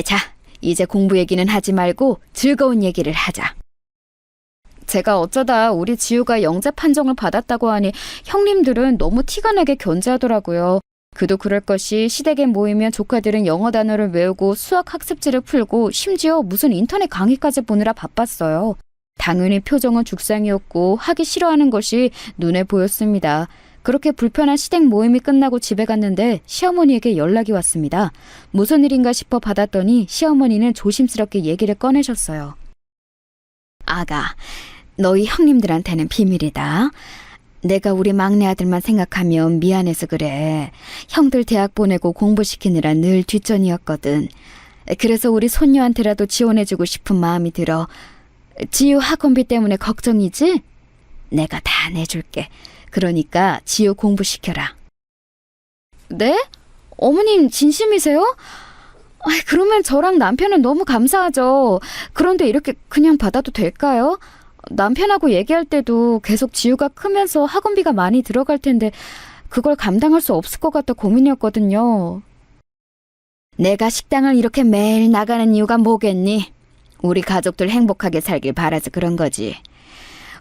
자, 이제 공부 얘기는 하지 말고 즐거운 얘기를 하자. 제가 어쩌다 우리 지우가 영재 판정을 받았다고 하니 형님들은 너무 티가 나게 견제하더라고요. 그도 그럴 것이 시댁에 모이면 조카들은 영어 단어를 외우고 수학 학습지를 풀고 심지어 무슨 인터넷 강의까지 보느라 바빴어요. 당연히 표정은 죽상이었고 하기 싫어하는 것이 눈에 보였습니다. 그렇게 불편한 시댁 모임이 끝나고 집에 갔는데 시어머니에게 연락이 왔습니다. 무슨 일인가 싶어 받았더니 시어머니는 조심스럽게 얘기를 꺼내셨어요. 아가, 너희 형님들한테는 비밀이다. 내가 우리 막내 아들만 생각하면 미안해서 그래. 형들 대학 보내고 공부시키느라 늘 뒷전이었거든. 그래서 우리 손녀한테라도 지원해주고 싶은 마음이 들어. 지우 학원비 때문에 걱정이지? 내가 다 내줄게. 그러니까 지우 공부시켜라. 네? 어머님 진심이세요? 그러면 저랑 남편은 너무 감사하죠. 그런데 이렇게 그냥 받아도 될까요? 남편하고 얘기할 때도 계속 지우가 크면서 학원비가 많이 들어갈 텐데 그걸 감당할 수 없을 것 같아 고민이었거든요. 내가 식당을 이렇게 매일 나가는 이유가 뭐겠니? 우리 가족들 행복하게 살길 바라서 그런 거지.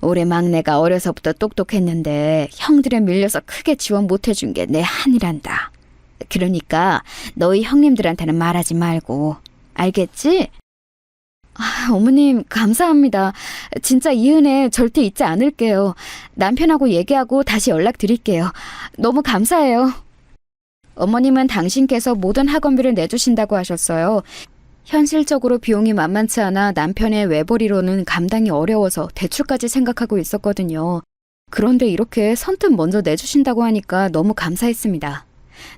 올해 막내가 어려서부터 똑똑했는데 형들에 밀려서 크게 지원 못 해준 게 내 한이란다. 그러니까 너희 형님들한테는 말하지 말고. 알겠지? 어머님 감사합니다. 진짜 이 은혜 절대 잊지 않을게요. 남편하고 얘기하고 다시 연락드릴게요. 너무 감사해요. 어머님은 당신께서 모든 학원비를 내주신다고 하셨어요. 현실적으로 비용이 만만치 않아 남편의 외벌이로는 감당이 어려워서 대출까지 생각하고 있었거든요. 그런데 이렇게 선뜻 먼저 내주신다고 하니까 너무 감사했습니다.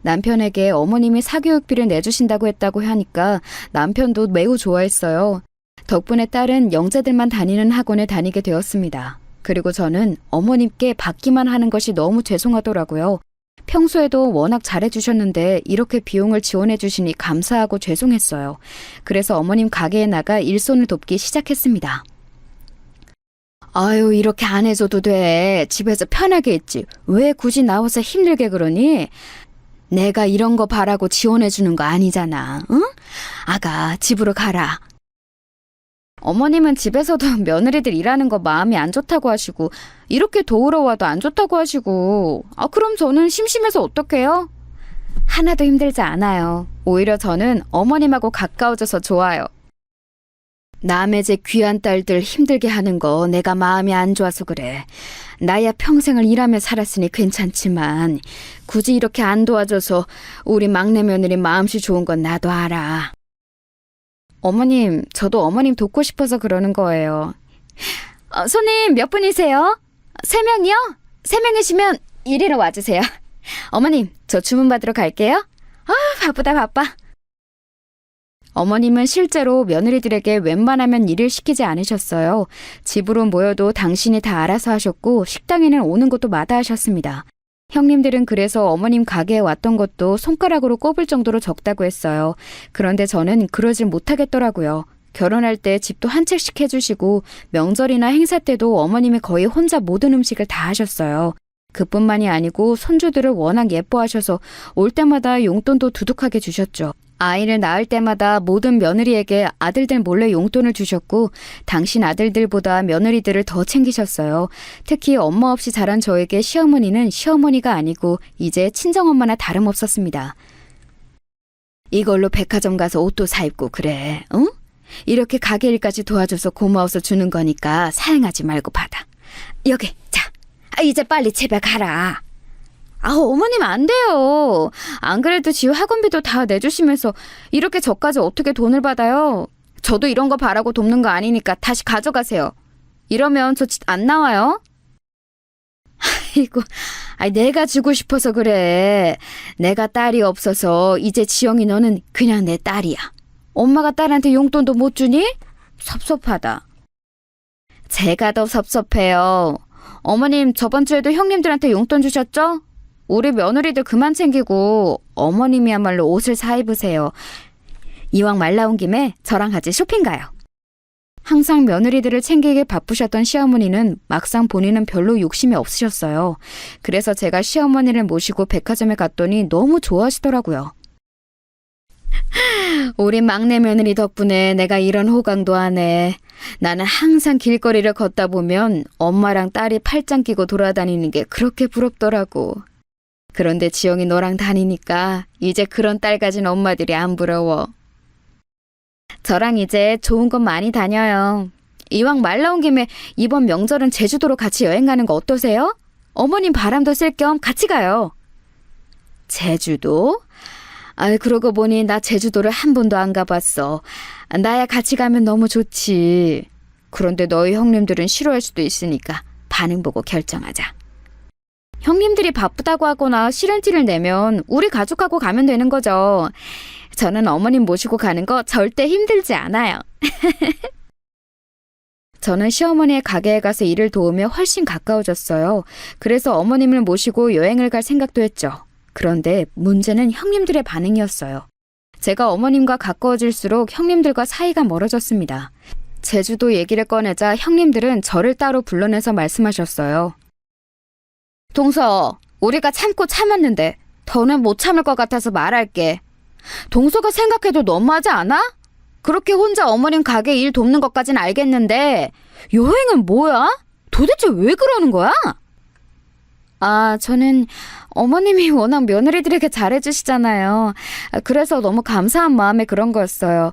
남편에게 어머님이 사교육비를 내주신다고 했다고 하니까 남편도 매우 좋아했어요. 덕분에 딸은 영재들만 다니는 학원에 다니게 되었습니다. 그리고 저는 어머님께 받기만 하는 것이 너무 죄송하더라고요. 평소에도 워낙 잘해주셨는데 이렇게 비용을 지원해주시니 감사하고 죄송했어요. 그래서 어머님 가게에 나가 일손을 돕기 시작했습니다. 아유, 이렇게 안 해줘도 돼. 집에서 편하게 있지. 왜 굳이 나와서 힘들게 그러니? 내가 이런 거 바라고 지원해주는 거 아니잖아. 응? 아가, 집으로 가라. 어머님은 집에서도 며느리들 일하는 거 마음이 안 좋다고 하시고 이렇게 도우러 와도 안 좋다고 하시고 그럼 저는 심심해서 어떡해요? 하나도 힘들지 않아요. 오히려 저는 어머님하고 가까워져서 좋아요. 남의 집 귀한 딸들 힘들게 하는 거 내가 마음이 안 좋아서 그래. 나야 평생을 일하며 살았으니 괜찮지만 굳이 이렇게 안 도와줘서 우리 막내 며느리 마음씨 좋은 건 나도 알아. 어머님, 저도 어머님 돕고 싶어서 그러는 거예요. 손님 몇 분이세요? 3명이요? 3명이시면 이리로 와주세요. 어머님, 저 주문 받으러 갈게요. 바쁘다 바빠. 어머님은 실제로 며느리들에게 웬만하면 일을 시키지 않으셨어요. 집으로 모여도 당신이 다 알아서 하셨고 식당에는 오는 것도 마다하셨습니다. 형님들은 그래서 어머님 가게에 왔던 것도 손가락으로 꼽을 정도로 적다고 했어요. 그런데 저는 그러질 못하겠더라고요. 결혼할 때 집도 한 채씩 해주시고 명절이나 행사 때도 어머님이 거의 혼자 모든 음식을 다 하셨어요. 그뿐만이 아니고 손주들을 워낙 예뻐하셔서 올 때마다 용돈도 두둑하게 주셨죠. 아이를 낳을 때마다 모든 며느리에게 아들들 몰래 용돈을 주셨고 당신 아들들보다 며느리들을 더 챙기셨어요. 특히 엄마 없이 자란 저에게 시어머니는 시어머니가 아니고 이제 친정엄마나 다름없었습니다. 이걸로 백화점 가서 옷도 사입고 그래, 응? 이렇게 가게 일까지 도와줘서 고마워서 주는 거니까 사양하지 말고 받아. 여기, 자, 이제 빨리 집에 가라. 어머님 안 돼요. 안 그래도 지우 학원비도 다 내주시면서 이렇게 저까지 어떻게 돈을 받아요? 저도 이런 거 바라고 돕는 거 아니니까 다시 가져가세요. 이러면 저 안 나와요? 아이고, 내가 주고 싶어서 그래. 내가 딸이 없어서 이제 지영이 너는 그냥 내 딸이야. 엄마가 딸한테 용돈도 못 주니? 섭섭하다. 제가 더 섭섭해요. 어머님 저번 주에도 형님들한테 용돈 주셨죠? 우리 며느리들 그만 챙기고 어머님이야말로 옷을 사 입으세요. 이왕 말 나온 김에 저랑 같이 쇼핑 가요. 항상 며느리들을 챙기게 바쁘셨던 시어머니는 막상 본인은 별로 욕심이 없으셨어요. 그래서 제가 시어머니를 모시고 백화점에 갔더니 너무 좋아하시더라고요. 우리 막내 며느리 덕분에 내가 이런 호강도 하네. 나는 항상 길거리를 걷다 보면 엄마랑 딸이 팔짱 끼고 돌아다니는 게 그렇게 부럽더라고. 그런데 지영이 너랑 다니니까 이제 그런 딸 가진 엄마들이 안 부러워. 저랑 이제 좋은 곳 많이 다녀요. 이왕 말 나온 김에 이번 명절은 제주도로 같이 여행 가는 거 어떠세요? 어머님 바람도 쐴 겸 같이 가요. 제주도? 그러고 보니 나 제주도를 한 번도 안 가봤어. 나야 같이 가면 너무 좋지. 그런데 너희 형님들은 싫어할 수도 있으니까 반응 보고 결정하자. 형님들이 바쁘다고 하거나 싫은 티를 내면 우리 가족하고 가면 되는 거죠. 저는 어머님 모시고 가는 거 절대 힘들지 않아요. 저는 시어머니의 가게에 가서 일을 도우며 훨씬 가까워졌어요. 그래서 어머님을 모시고 여행을 갈 생각도 했죠. 그런데 문제는 형님들의 반응이었어요. 제가 어머님과 가까워질수록 형님들과 사이가 멀어졌습니다. 제주도 얘기를 꺼내자 형님들은 저를 따로 불러내서 말씀하셨어요. 동서, 우리가 참고 참았는데 더는 못 참을 것 같아서 말할게. 동서가 생각해도 너무하지 않아? 그렇게 혼자 어머님 가게 일 돕는 것까진 알겠는데 여행은 뭐야? 도대체 왜 그러는 거야? 저는 어머님이 워낙 며느리들에게 잘해주시잖아요. 그래서 너무 감사한 마음에 그런 거였어요.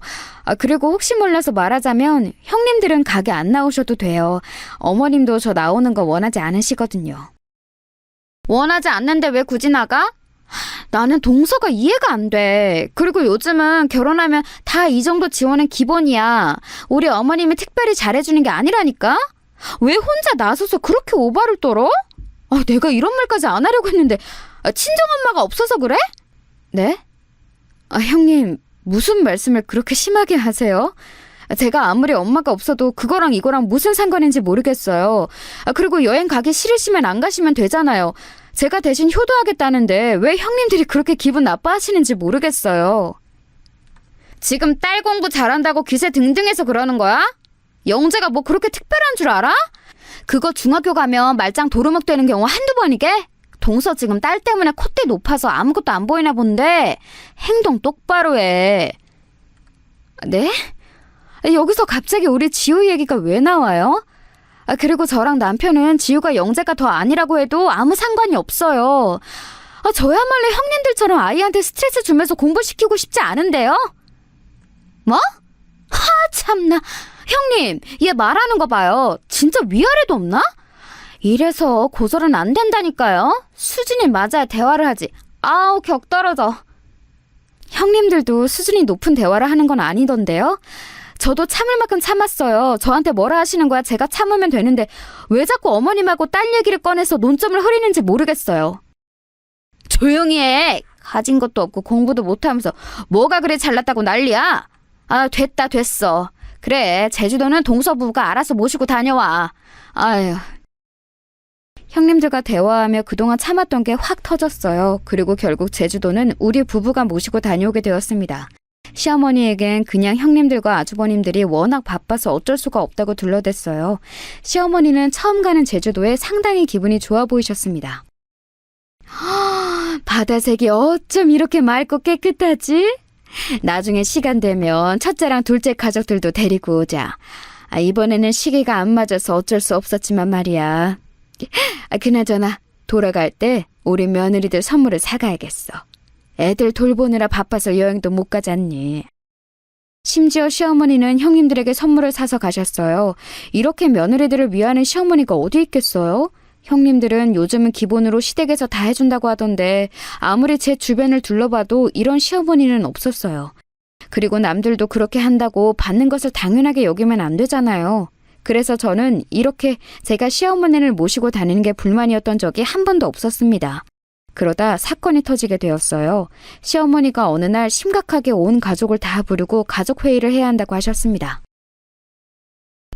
그리고 혹시 몰라서 말하자면 형님들은 가게 안 나오셔도 돼요. 어머님도 저 나오는 거 원하지 않으시거든요. 원하지 않는데 왜 굳이 나가? 나는 동서가 이해가 안 돼. 그리고 요즘은 결혼하면 다 이 정도 지원은 기본이야. 우리 어머님이 특별히 잘해주는 게 아니라니까? 왜 혼자 나서서 그렇게 오바를 떨어? 내가 이런 말까지 안 하려고 했는데 친정엄마가 없어서 그래? 네? 형님, 무슨 말씀을 그렇게 심하게 하세요? 제가 아무리 엄마가 없어도 그거랑 이거랑 무슨 상관인지 모르겠어요. 그리고 여행 가기 싫으시면 안 가시면 되잖아요. 제가 대신 효도하겠다는데 왜 형님들이 그렇게 기분 나빠하시는지 모르겠어요. 지금 딸 공부 잘한다고 기세 등등해서 그러는 거야? 영재가 뭐 그렇게 특별한 줄 알아? 그거 중학교 가면 말짱 도루묵 되는 경우 한두 번이게? 동서 지금 딸 때문에 콧대 높아서 아무것도 안 보이나 본데 행동 똑바로 해. 네? 여기서 갑자기 우리 지우 얘기가 왜 나와요? 그리고 저랑 남편은 지우가 영재가 더 아니라고 해도 아무 상관이 없어요. 저야말로 형님들처럼 아이한테 스트레스 주면서 공부시키고 싶지 않은데요? 뭐? 참나. 형님, 얘 말하는 거 봐요. 진짜 위아래도 없나? 이래서 고절은 안 된다니까요. 수준이 맞아야 대화를 하지. 격 떨어져. 형님들도 수준이 높은 대화를 하는 건 아니던데요? 저도 참을 만큼 참았어요. 저한테 뭐라 하시는 거야? 제가 참으면 되는데 왜 자꾸 어머님하고 딸 얘기를 꺼내서 논점을 흐리는지 모르겠어요. 조용히 해. 가진 것도 없고 공부도 못하면서 뭐가 그래 잘났다고 난리야? 됐어. 그래, 제주도는 동서 부부가 알아서 모시고 다녀와. 형님들과 대화하며 그동안 참았던 게 확 터졌어요. 그리고 결국 제주도는 우리 부부가 모시고 다녀오게 되었습니다. 시어머니에겐 그냥 형님들과 아주버님들이 워낙 바빠서 어쩔 수가 없다고 둘러댔어요. 시어머니는 처음 가는 제주도에 상당히 기분이 좋아 보이셨습니다. 바다색이 어쩜 이렇게 맑고 깨끗하지? 나중에 시간 되면 첫째랑 둘째 가족들도 데리고 오자. 이번에는 시기가 안 맞아서 어쩔 수 없었지만 말이야. 그나저나 돌아갈 때 우리 며느리들 선물을 사가야겠어. 애들 돌보느라 바빠서 여행도 못 가잖니. 심지어 시어머니는 형님들에게 선물을 사서 가셨어요. 이렇게 며느리들을 위하는 시어머니가 어디 있겠어요? 형님들은 요즘은 기본으로 시댁에서 다 해준다고 하던데 아무리 제 주변을 둘러봐도 이런 시어머니는 없었어요. 그리고 남들도 그렇게 한다고 받는 것을 당연하게 여기면 안 되잖아요. 그래서 저는 이렇게 제가 시어머니를 모시고 다니는 게 불만이었던 적이 한 번도 없었습니다. 그러다 사건이 터지게 되었어요. 시어머니가 어느 날 심각하게 온 가족을 다 부르고 가족회의를 해야 한다고 하셨습니다.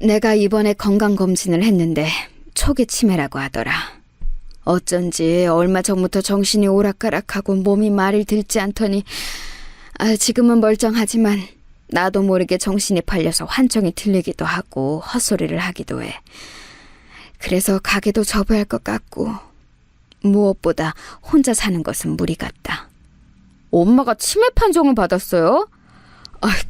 내가 이번에 건강검진을 했는데 초기 치매라고 하더라. 어쩐지 얼마 전부터 정신이 오락가락하고 몸이 말을 듣지 않더니 지금은 멀쩡하지만 나도 모르게 정신이 팔려서 환청이 들리기도 하고 헛소리를 하기도 해. 그래서 가게도 접어야 할 것 같고 무엇보다 혼자 사는 것은 무리 같다. 엄마가 치매 판정을 받았어요?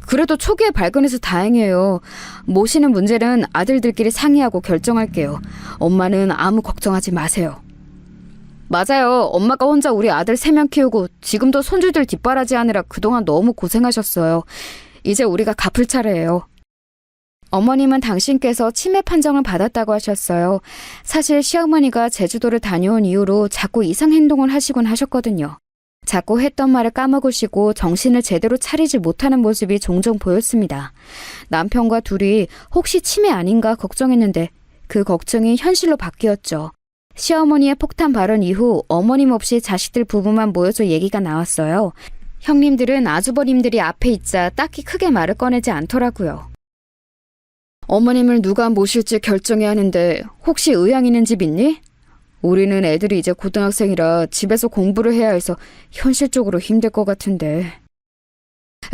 그래도 초기에 발견해서 다행이에요. 모시는 문제는 아들들끼리 상의하고 결정할게요. 엄마는 아무 걱정하지 마세요. 맞아요. 엄마가 혼자 우리 아들 3명 키우고 지금도 손주들 뒷바라지하느라 그동안 너무 고생하셨어요. 이제 우리가 갚을 차례예요. 어머님은 당신께서 치매 판정을 받았다고 하셨어요. 사실 시어머니가 제주도를 다녀온 이후로 자꾸 이상 행동을 하시곤 하셨거든요. 자꾸 했던 말을 까먹으시고 정신을 제대로 차리지 못하는 모습이 종종 보였습니다. 남편과 둘이 혹시 치매 아닌가 걱정했는데 그 걱정이 현실로 바뀌었죠. 시어머니의 폭탄 발언 이후 어머님 없이 자식들 부부만 모여서 얘기가 나왔어요. 형님들은 아주버님들이 앞에 있자 딱히 크게 말을 꺼내지 않더라고요. 어머님을 누가 모실지 결정해야 하는데 혹시 의향 있는 집 있니? 우리는 애들이 이제 고등학생이라 집에서 공부를 해야 해서 현실적으로 힘들 것 같은데.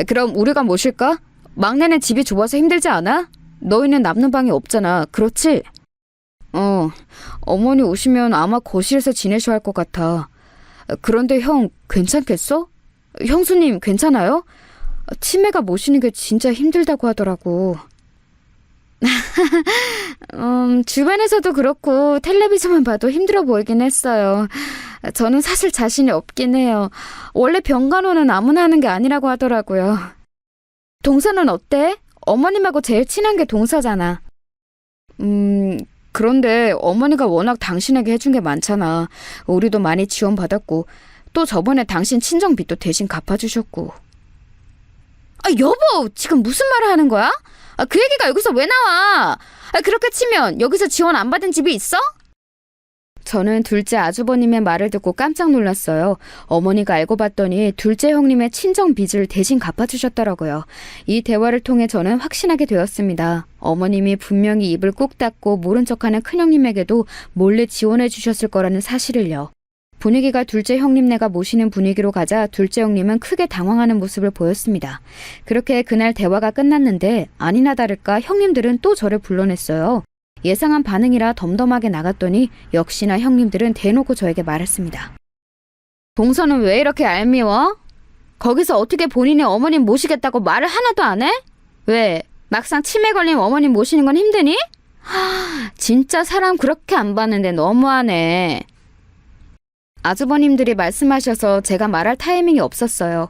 그럼 우리가 모실까? 막내는 집이 좁아서 힘들지 않아? 너희는 남는 방이 없잖아. 그렇지? 어머니 오시면 아마 거실에서 지내셔야 할 것 같아. 그런데 형 괜찮겠어? 형수님 괜찮아요? 치매가 모시는 게 진짜 힘들다고 하더라고. 주변에서도 그렇고 텔레비전만 봐도 힘들어 보이긴 했어요. 저는 사실 자신이 없긴 해요. 원래 병간호는 아무나 하는 게 아니라고 하더라고요. 동서는 어때? 어머님하고 제일 친한 게 동서잖아. 그런데 어머니가 워낙 당신에게 해준 게 많잖아. 우리도 많이 지원받았고 또 저번에 당신 친정빚도 대신 갚아주셨고. 여보! 지금 무슨 말을 하는 거야? 그 얘기가 여기서 왜 나와? 그렇게 치면 여기서 지원 안 받은 집이 있어? 저는 둘째 아주버님의 말을 듣고 깜짝 놀랐어요. 어머니가 알고 봤더니 둘째 형님의 친정 빚을 대신 갚아주셨더라고요. 이 대화를 통해 저는 확신하게 되었습니다. 어머님이 분명히 입을 꾹 닫고 모른 척하는 큰형님에게도 몰래 지원해 주셨을 거라는 사실을요. 분위기가 둘째 형님네가 모시는 분위기로 가자 둘째 형님은 크게 당황하는 모습을 보였습니다. 그렇게 그날 대화가 끝났는데 아니나 다를까 형님들은 또 저를 불러냈어요. 예상한 반응이라 덤덤하게 나갔더니 역시나 형님들은 대놓고 저에게 말했습니다. 동서는 왜 이렇게 얄미워? 거기서 어떻게 본인의 어머님 모시겠다고 말을 하나도 안 해? 왜? 막상 치매 걸린 어머님 모시는 건 힘드니? 진짜 사람 그렇게 안 봤는데 너무하네. 아주버님들이 말씀하셔서 제가 말할 타이밍이 없었어요.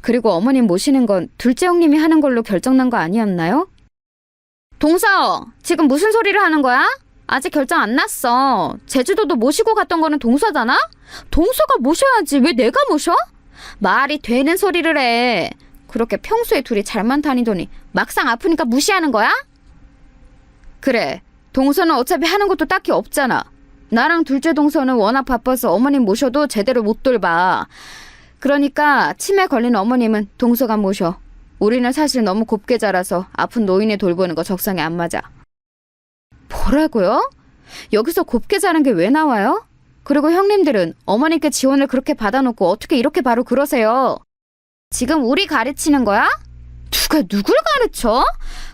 그리고 어머님 모시는 건 둘째 형님이 하는 걸로 결정난 거 아니었나요? 동서, 지금 무슨 소리를 하는 거야? 아직 결정 안 났어. 제주도도 모시고 갔던 거는 동서잖아? 동서가 모셔야지 왜 내가 모셔? 말이 되는 소리를 해. 그렇게 평소에 둘이 잘만 다니더니 막상 아프니까 무시하는 거야? 그래, 동서는 어차피 하는 것도 딱히 없잖아. 나랑 둘째 동서는 워낙 바빠서 어머님 모셔도 제대로 못 돌봐. 그러니까 치매 걸린 어머님은 동서가 모셔. 우리는 사실 너무 곱게 자라서 아픈 노인을 돌보는 거 적성에 안 맞아. 뭐라고요? 여기서 곱게 자란 게 왜 나와요? 그리고 형님들은 어머님께 지원을 그렇게 받아놓고 어떻게 이렇게 바로 그러세요? 지금 우리 가르치는 거야? 누가 누굴 가르쳐?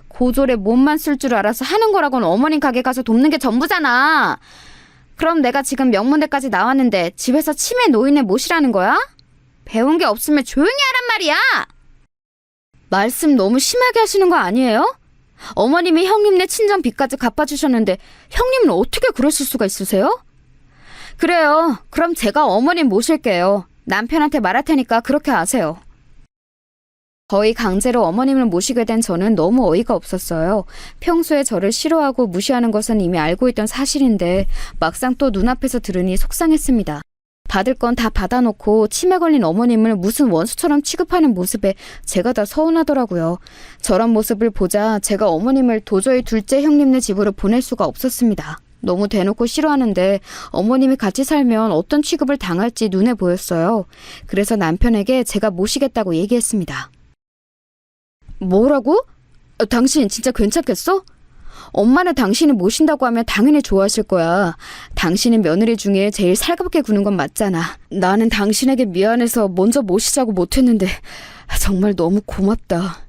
고졸에 몸만 쓸 줄 알아서 하는 거라고는 어머님 가게 가서 돕는 게 전부잖아. 그럼 내가 지금 명문대까지 나왔는데 집에서 치매 노인을 모시라는 거야? 배운 게 없으면 조용히 하란 말이야. 말씀 너무 심하게 하시는 거 아니에요? 어머님이 형님네 친정 빚까지 갚아주셨는데 형님은 어떻게 그러실 수가 있으세요? 그래요. 그럼 제가 어머님 모실게요. 남편한테 말할 테니까 그렇게 하세요. 거의 강제로 어머님을 모시게 된 저는 너무 어이가 없었어요. 평소에 저를 싫어하고 무시하는 것은 이미 알고 있던 사실인데 막상 또 눈앞에서 들으니 속상했습니다. 받을 건 다 받아놓고 치매 걸린 어머님을 무슨 원수처럼 취급하는 모습에 제가 다 서운하더라고요. 저런 모습을 보자 제가 어머님을 도저히 둘째 형님네 집으로 보낼 수가 없었습니다. 너무 대놓고 싫어하는데 어머님이 같이 살면 어떤 취급을 당할지 눈에 보였어요. 그래서 남편에게 제가 모시겠다고 얘기했습니다. 뭐라고? 당신 진짜 괜찮겠어? 엄마는 당신이 모신다고 하면 당연히 좋아하실 거야. 당신은 며느리 중에 제일 살갑게 구는 건 맞잖아. 나는 당신에게 미안해서 먼저 모시자고 못했는데 정말 너무 고맙다.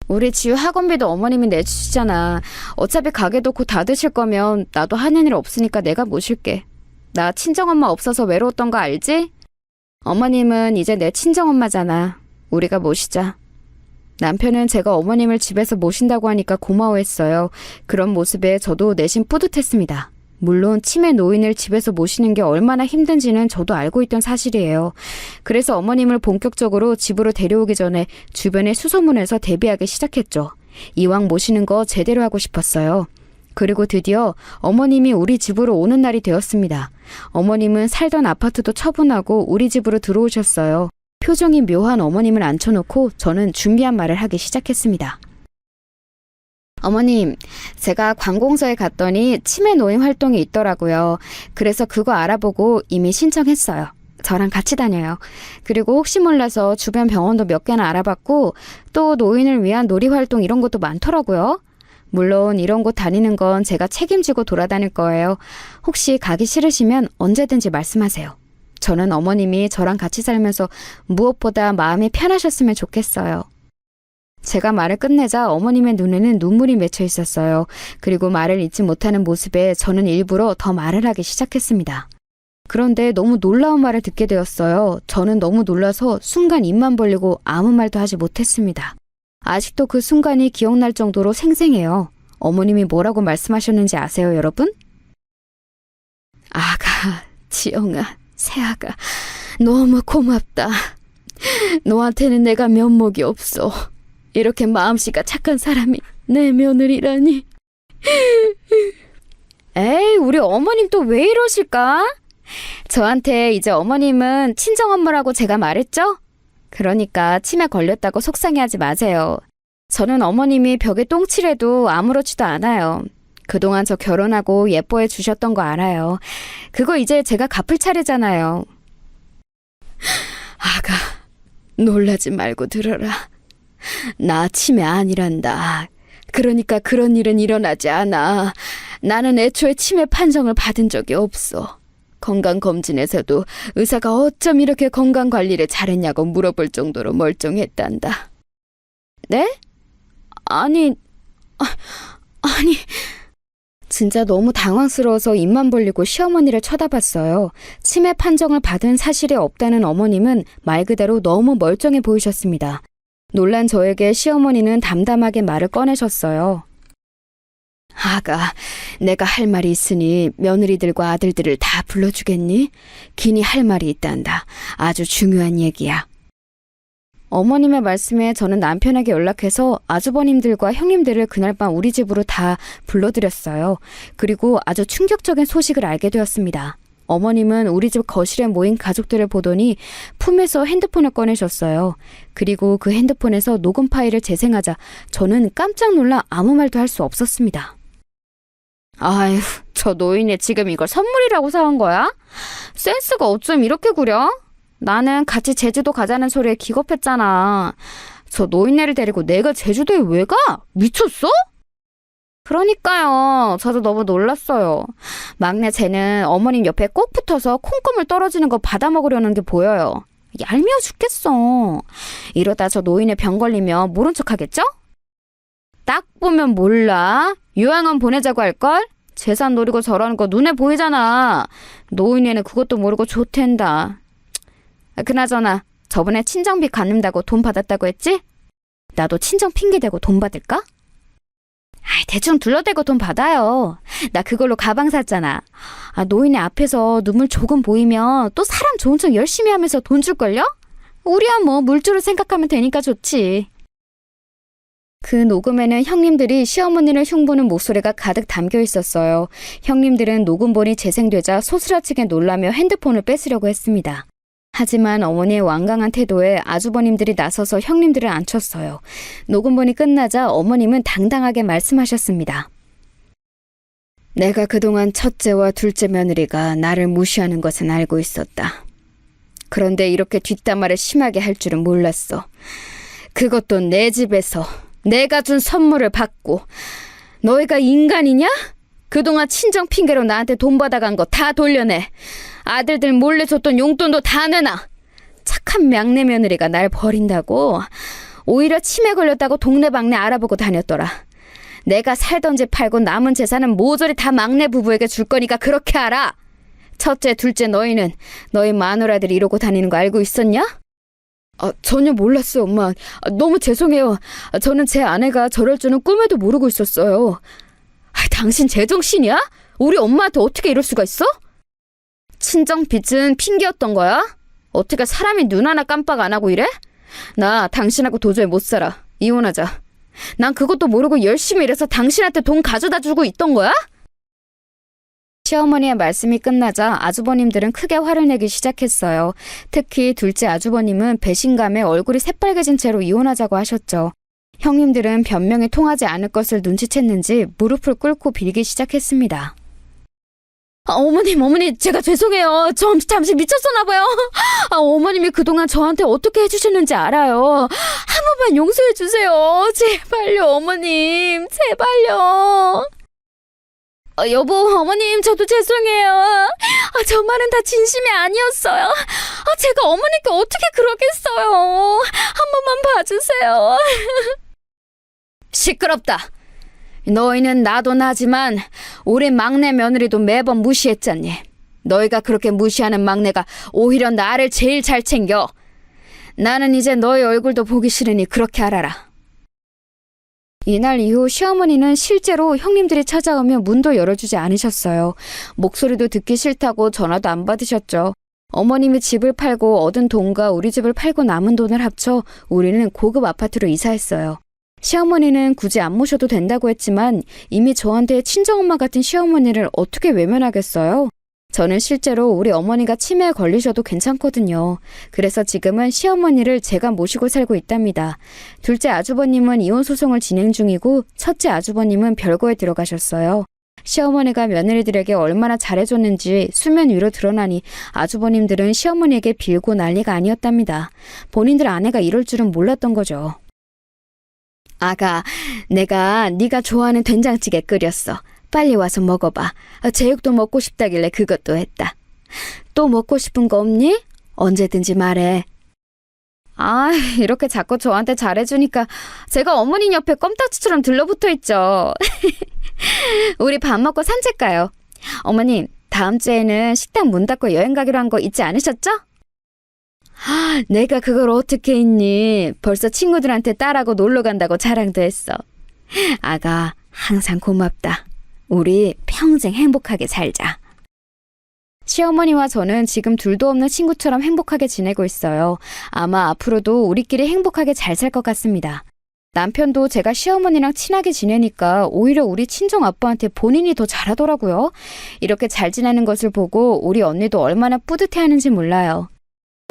우리 지우 학원비도 어머님이 내주시잖아. 어차피 가게도 곧 닫으실 거면 나도 하는 일 없으니까 내가 모실게. 나 친정엄마 없어서 외로웠던 거 알지? 어머님은 이제 내 친정엄마잖아. 우리가 모시자. 남편은 제가 어머님을 집에서 모신다고 하니까 고마워했어요. 그런 모습에 저도 내심 뿌듯했습니다. 물론 치매 노인을 집에서 모시는 게 얼마나 힘든지는 저도 알고 있던 사실이에요. 그래서 어머님을 본격적으로 집으로 데려오기 전에 주변에 수소문해서 대비하기 시작했죠. 이왕 모시는 거 제대로 하고 싶었어요. 그리고 드디어 어머님이 우리 집으로 오는 날이 되었습니다. 어머님은 살던 아파트도 처분하고 우리 집으로 들어오셨어요. 표정이 묘한 어머님을 앉혀놓고 저는 준비한 말을 하기 시작했습니다. 어머님, 제가 관공서에 갔더니 치매 노인 활동이 있더라고요. 그래서 그거 알아보고 이미 신청했어요. 저랑 같이 다녀요. 그리고 혹시 몰라서 주변 병원도 몇 개나 알아봤고 또 노인을 위한 놀이활동 이런 것도 많더라고요. 물론 이런 곳 다니는 건 제가 책임지고 돌아다닐 거예요. 혹시 가기 싫으시면 언제든지 말씀하세요. 저는 어머님이 저랑 같이 살면서 무엇보다 마음이 편하셨으면 좋겠어요. 제가 말을 끝내자 어머님의 눈에는 눈물이 맺혀 있었어요. 그리고 말을 잊지 못하는 모습에 저는 일부러 더 말을 하기 시작했습니다. 그런데 너무 놀라운 말을 듣게 되었어요. 저는 너무 놀라서 순간 입만 벌리고 아무 말도 하지 못했습니다. 아직도 그 순간이 기억날 정도로 생생해요. 어머님이 뭐라고 말씀하셨는지 아세요, 여러분? 아가, 지영아. 새아가 너무 고맙다. 너한테는 내가 면목이 없어. 이렇게 마음씨가 착한 사람이 내 며느리라니. 에이, 우리 어머님 또 왜 이러실까? 저한테 이제 어머님은 친정엄마라고 제가 말했죠? 그러니까 치매 걸렸다고 속상해하지 마세요. 저는 어머님이 벽에 똥칠해도 아무렇지도 않아요. 그동안 저 결혼하고 예뻐해 주셨던 거 알아요. 그거 이제 제가 갚을 차례잖아요. 아가, 놀라지 말고 들어라. 나 치매 아니란다. 그러니까 그런 일은 일어나지 않아. 나는 애초에 치매 판정을 받은 적이 없어. 건강검진에서도 의사가 어쩜 이렇게 건강관리를 잘했냐고 물어볼 정도로 멀쩡했단다. 네? 아니... 진짜 너무 당황스러워서 입만 벌리고 시어머니를 쳐다봤어요. 치매 판정을 받은 사실이 없다는 어머님은 말 그대로 너무 멀쩡해 보이셨습니다. 놀란 저에게 시어머니는 담담하게 말을 꺼내셨어요. 아가, 내가 할 말이 있으니 며느리들과 아들들을 다 불러주겠니? 기니 할 말이 있단다. 아주 중요한 얘기야. 어머님의 말씀에 저는 남편에게 연락해서 아주버님들과 형님들을 그날 밤 우리 집으로 다 불러들였어요. 그리고 아주 충격적인 소식을 알게 되었습니다. 어머님은 우리 집 거실에 모인 가족들을 보더니 품에서 핸드폰을 꺼내셨어요. 그리고 그 핸드폰에서 녹음 파일을 재생하자 저는 깜짝 놀라 아무 말도 할 수 없었습니다. 아휴, 저 노인이 지금 이걸 선물이라고 사온 거야? 센스가 어쩜 이렇게 구려? 나는 같이 제주도 가자는 소리에 기겁했잖아. 저 노인네를 데리고 내가 제주도에 왜 가? 미쳤어? 그러니까요. 저도 너무 놀랐어요. 막내 쟤는 어머님 옆에 꼭 붙어서 콩고물 떨어지는 거 받아먹으려는 게 보여요. 얄미워 죽겠어. 이러다 저 노인의 병 걸리면 모른 척 하겠죠? 딱 보면 몰라. 요양원 보내자고 할걸? 재산 노리고 저러는 거 눈에 보이잖아. 노인네는 그것도 모르고 좋댄다. 그나저나 저번에 친정비 갚는다고 돈 받았다고 했지? 나도 친정 핑계대고 돈 받을까? 아이, 대충 둘러대고 돈 받아요. 나 그걸로 가방 샀잖아. 노인네 앞에서 눈물 조금 보이면 또 사람 좋은 척 열심히 하면서 돈 줄걸요? 우리야 뭐 물줄을 생각하면 되니까 좋지. 그 녹음에는 형님들이 시어머니를 흉보는 목소리가 가득 담겨 있었어요. 형님들은 녹음본이 재생되자 소스라치게 놀라며 핸드폰을 뺏으려고 했습니다. 하지만 어머니의 완강한 태도에 아주버님들이 나서서 형님들을 안쳤어요. 녹음본이 끝나자 어머님은 당당하게 말씀하셨습니다. 내가 그동안 첫째와 둘째 며느리가 나를 무시하는 것은 알고 있었다. 그런데 이렇게 뒷담화를 심하게 할 줄은 몰랐어. 그것도 내 집에서 내가 준 선물을 받고. 너희가 인간이냐? 그동안 친정 핑계로 나한테 돈 받아간 거 다 돌려내. 아들들 몰래 줬던 용돈도 다 내놔. 착한 막내 며느리가 날 버린다고? 오히려 치매 걸렸다고 동네방네 알아보고 다녔더라. 내가 살던 집 팔고 남은 재산은 모조리 다 막내 부부에게 줄 거니까 그렇게 알아. 첫째, 둘째 너희는 너희 마누라들이 이러고 다니는 거 알고 있었냐? 전혀 몰랐어요, 엄마. 너무 죄송해요. 저는 제 아내가 저럴 줄은 꿈에도 모르고 있었어요. 당신 제정신이야? 우리 엄마한테 어떻게 이럴 수가 있어? 친정 빚은 핑계였던 거야? 어떻게 사람이 눈 하나 깜빡 안 하고 이래? 나 당신하고 도저히 못 살아. 이혼하자. 난 그것도 모르고 열심히 일해서 당신한테 돈 가져다 주고 있던 거야? 시어머니의 말씀이 끝나자 아주버님들은 크게 화를 내기 시작했어요. 특히 둘째 아주버님은 배신감에 얼굴이 새빨개진 채로 이혼하자고 하셨죠. 형님들은 변명이 통하지 않을 것을 눈치챘는지 무릎을 꿇고 빌기 시작했습니다. 어머니, 제가 죄송해요. 잠시 미쳤었나 봐요. 어머님이 그동안 저한테 어떻게 해주셨는지 알아요. 한 번만 용서해 주세요. 제발요, 어머님. 제발요. 여보, 어머님, 저도 죄송해요. 저 말은 다 진심이 아니었어요. 제가 어머니께 어떻게 그러겠어요. 한 번만 봐주세요. 시끄럽다. 너희는 나도 나지만 우리 막내 며느리도 매번 무시했잖니. 너희가 그렇게 무시하는 막내가 오히려 나를 제일 잘 챙겨. 나는 이제 너희 얼굴도 보기 싫으니 그렇게 알아라. 이날 이후 시어머니는 실제로 형님들이 찾아오며 문도 열어주지 않으셨어요. 목소리도 듣기 싫다고 전화도 안 받으셨죠. 어머님이 집을 팔고 얻은 돈과 우리 집을 팔고 남은 돈을 합쳐 우리는 고급 아파트로 이사했어요. 시어머니는 굳이 안 모셔도 된다고 했지만 이미 저한테 친정엄마 같은 시어머니를 어떻게 외면하겠어요? 저는 실제로 우리 어머니가 치매에 걸리셔도 괜찮거든요. 그래서 지금은 시어머니를 제가 모시고 살고 있답니다. 둘째 아주버님은 이혼 소송을 진행 중이고 첫째 아주버님은 별거에 들어가셨어요. 시어머니가 며느리들에게 얼마나 잘해줬는지 수면 위로 드러나니 아주버님들은 시어머니에게 빌고 난리가 아니었답니다. 본인들 아내가 이럴 줄은 몰랐던 거죠. 아가, 내가 네가 좋아하는 된장찌개 끓였어. 빨리 와서 먹어봐. 제육도 먹고 싶다길래 그것도 했다. 또 먹고 싶은 거 없니? 언제든지 말해. 이렇게 자꾸 저한테 잘해주니까 제가 어머니 옆에 껌딱지처럼 들러붙어 있죠. 우리 밥 먹고 산책 가요. 어머님, 다음 주에는 식당 문 닫고 여행 가기로 한 거 잊지 않으셨죠? 내가 그걸 어떻게 잊니? 벌써 친구들한테 딸하고 놀러 간다고 자랑도 했어. 아가, 항상 고맙다. 우리 평생 행복하게 살자. 시어머니와 저는 지금 둘도 없는 친구처럼 행복하게 지내고 있어요. 아마 앞으로도 우리끼리 행복하게 잘 살 것 같습니다. 남편도 제가 시어머니랑 친하게 지내니까 오히려 우리 친정 아빠한테 본인이 더 잘하더라고요. 이렇게 잘 지내는 것을 보고 우리 언니도 얼마나 뿌듯해하는지 몰라요.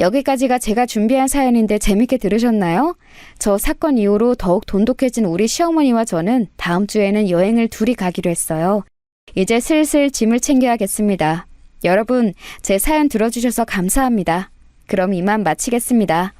여기까지가 제가 준비한 사연인데 재밌게 들으셨나요? 저 사건 이후로 더욱 돈독해진 우리 시어머니와 저는 다음 주에는 여행을 둘이 가기로 했어요. 이제 슬슬 짐을 챙겨야겠습니다. 여러분, 제 사연 들어주셔서 감사합니다. 그럼 이만 마치겠습니다.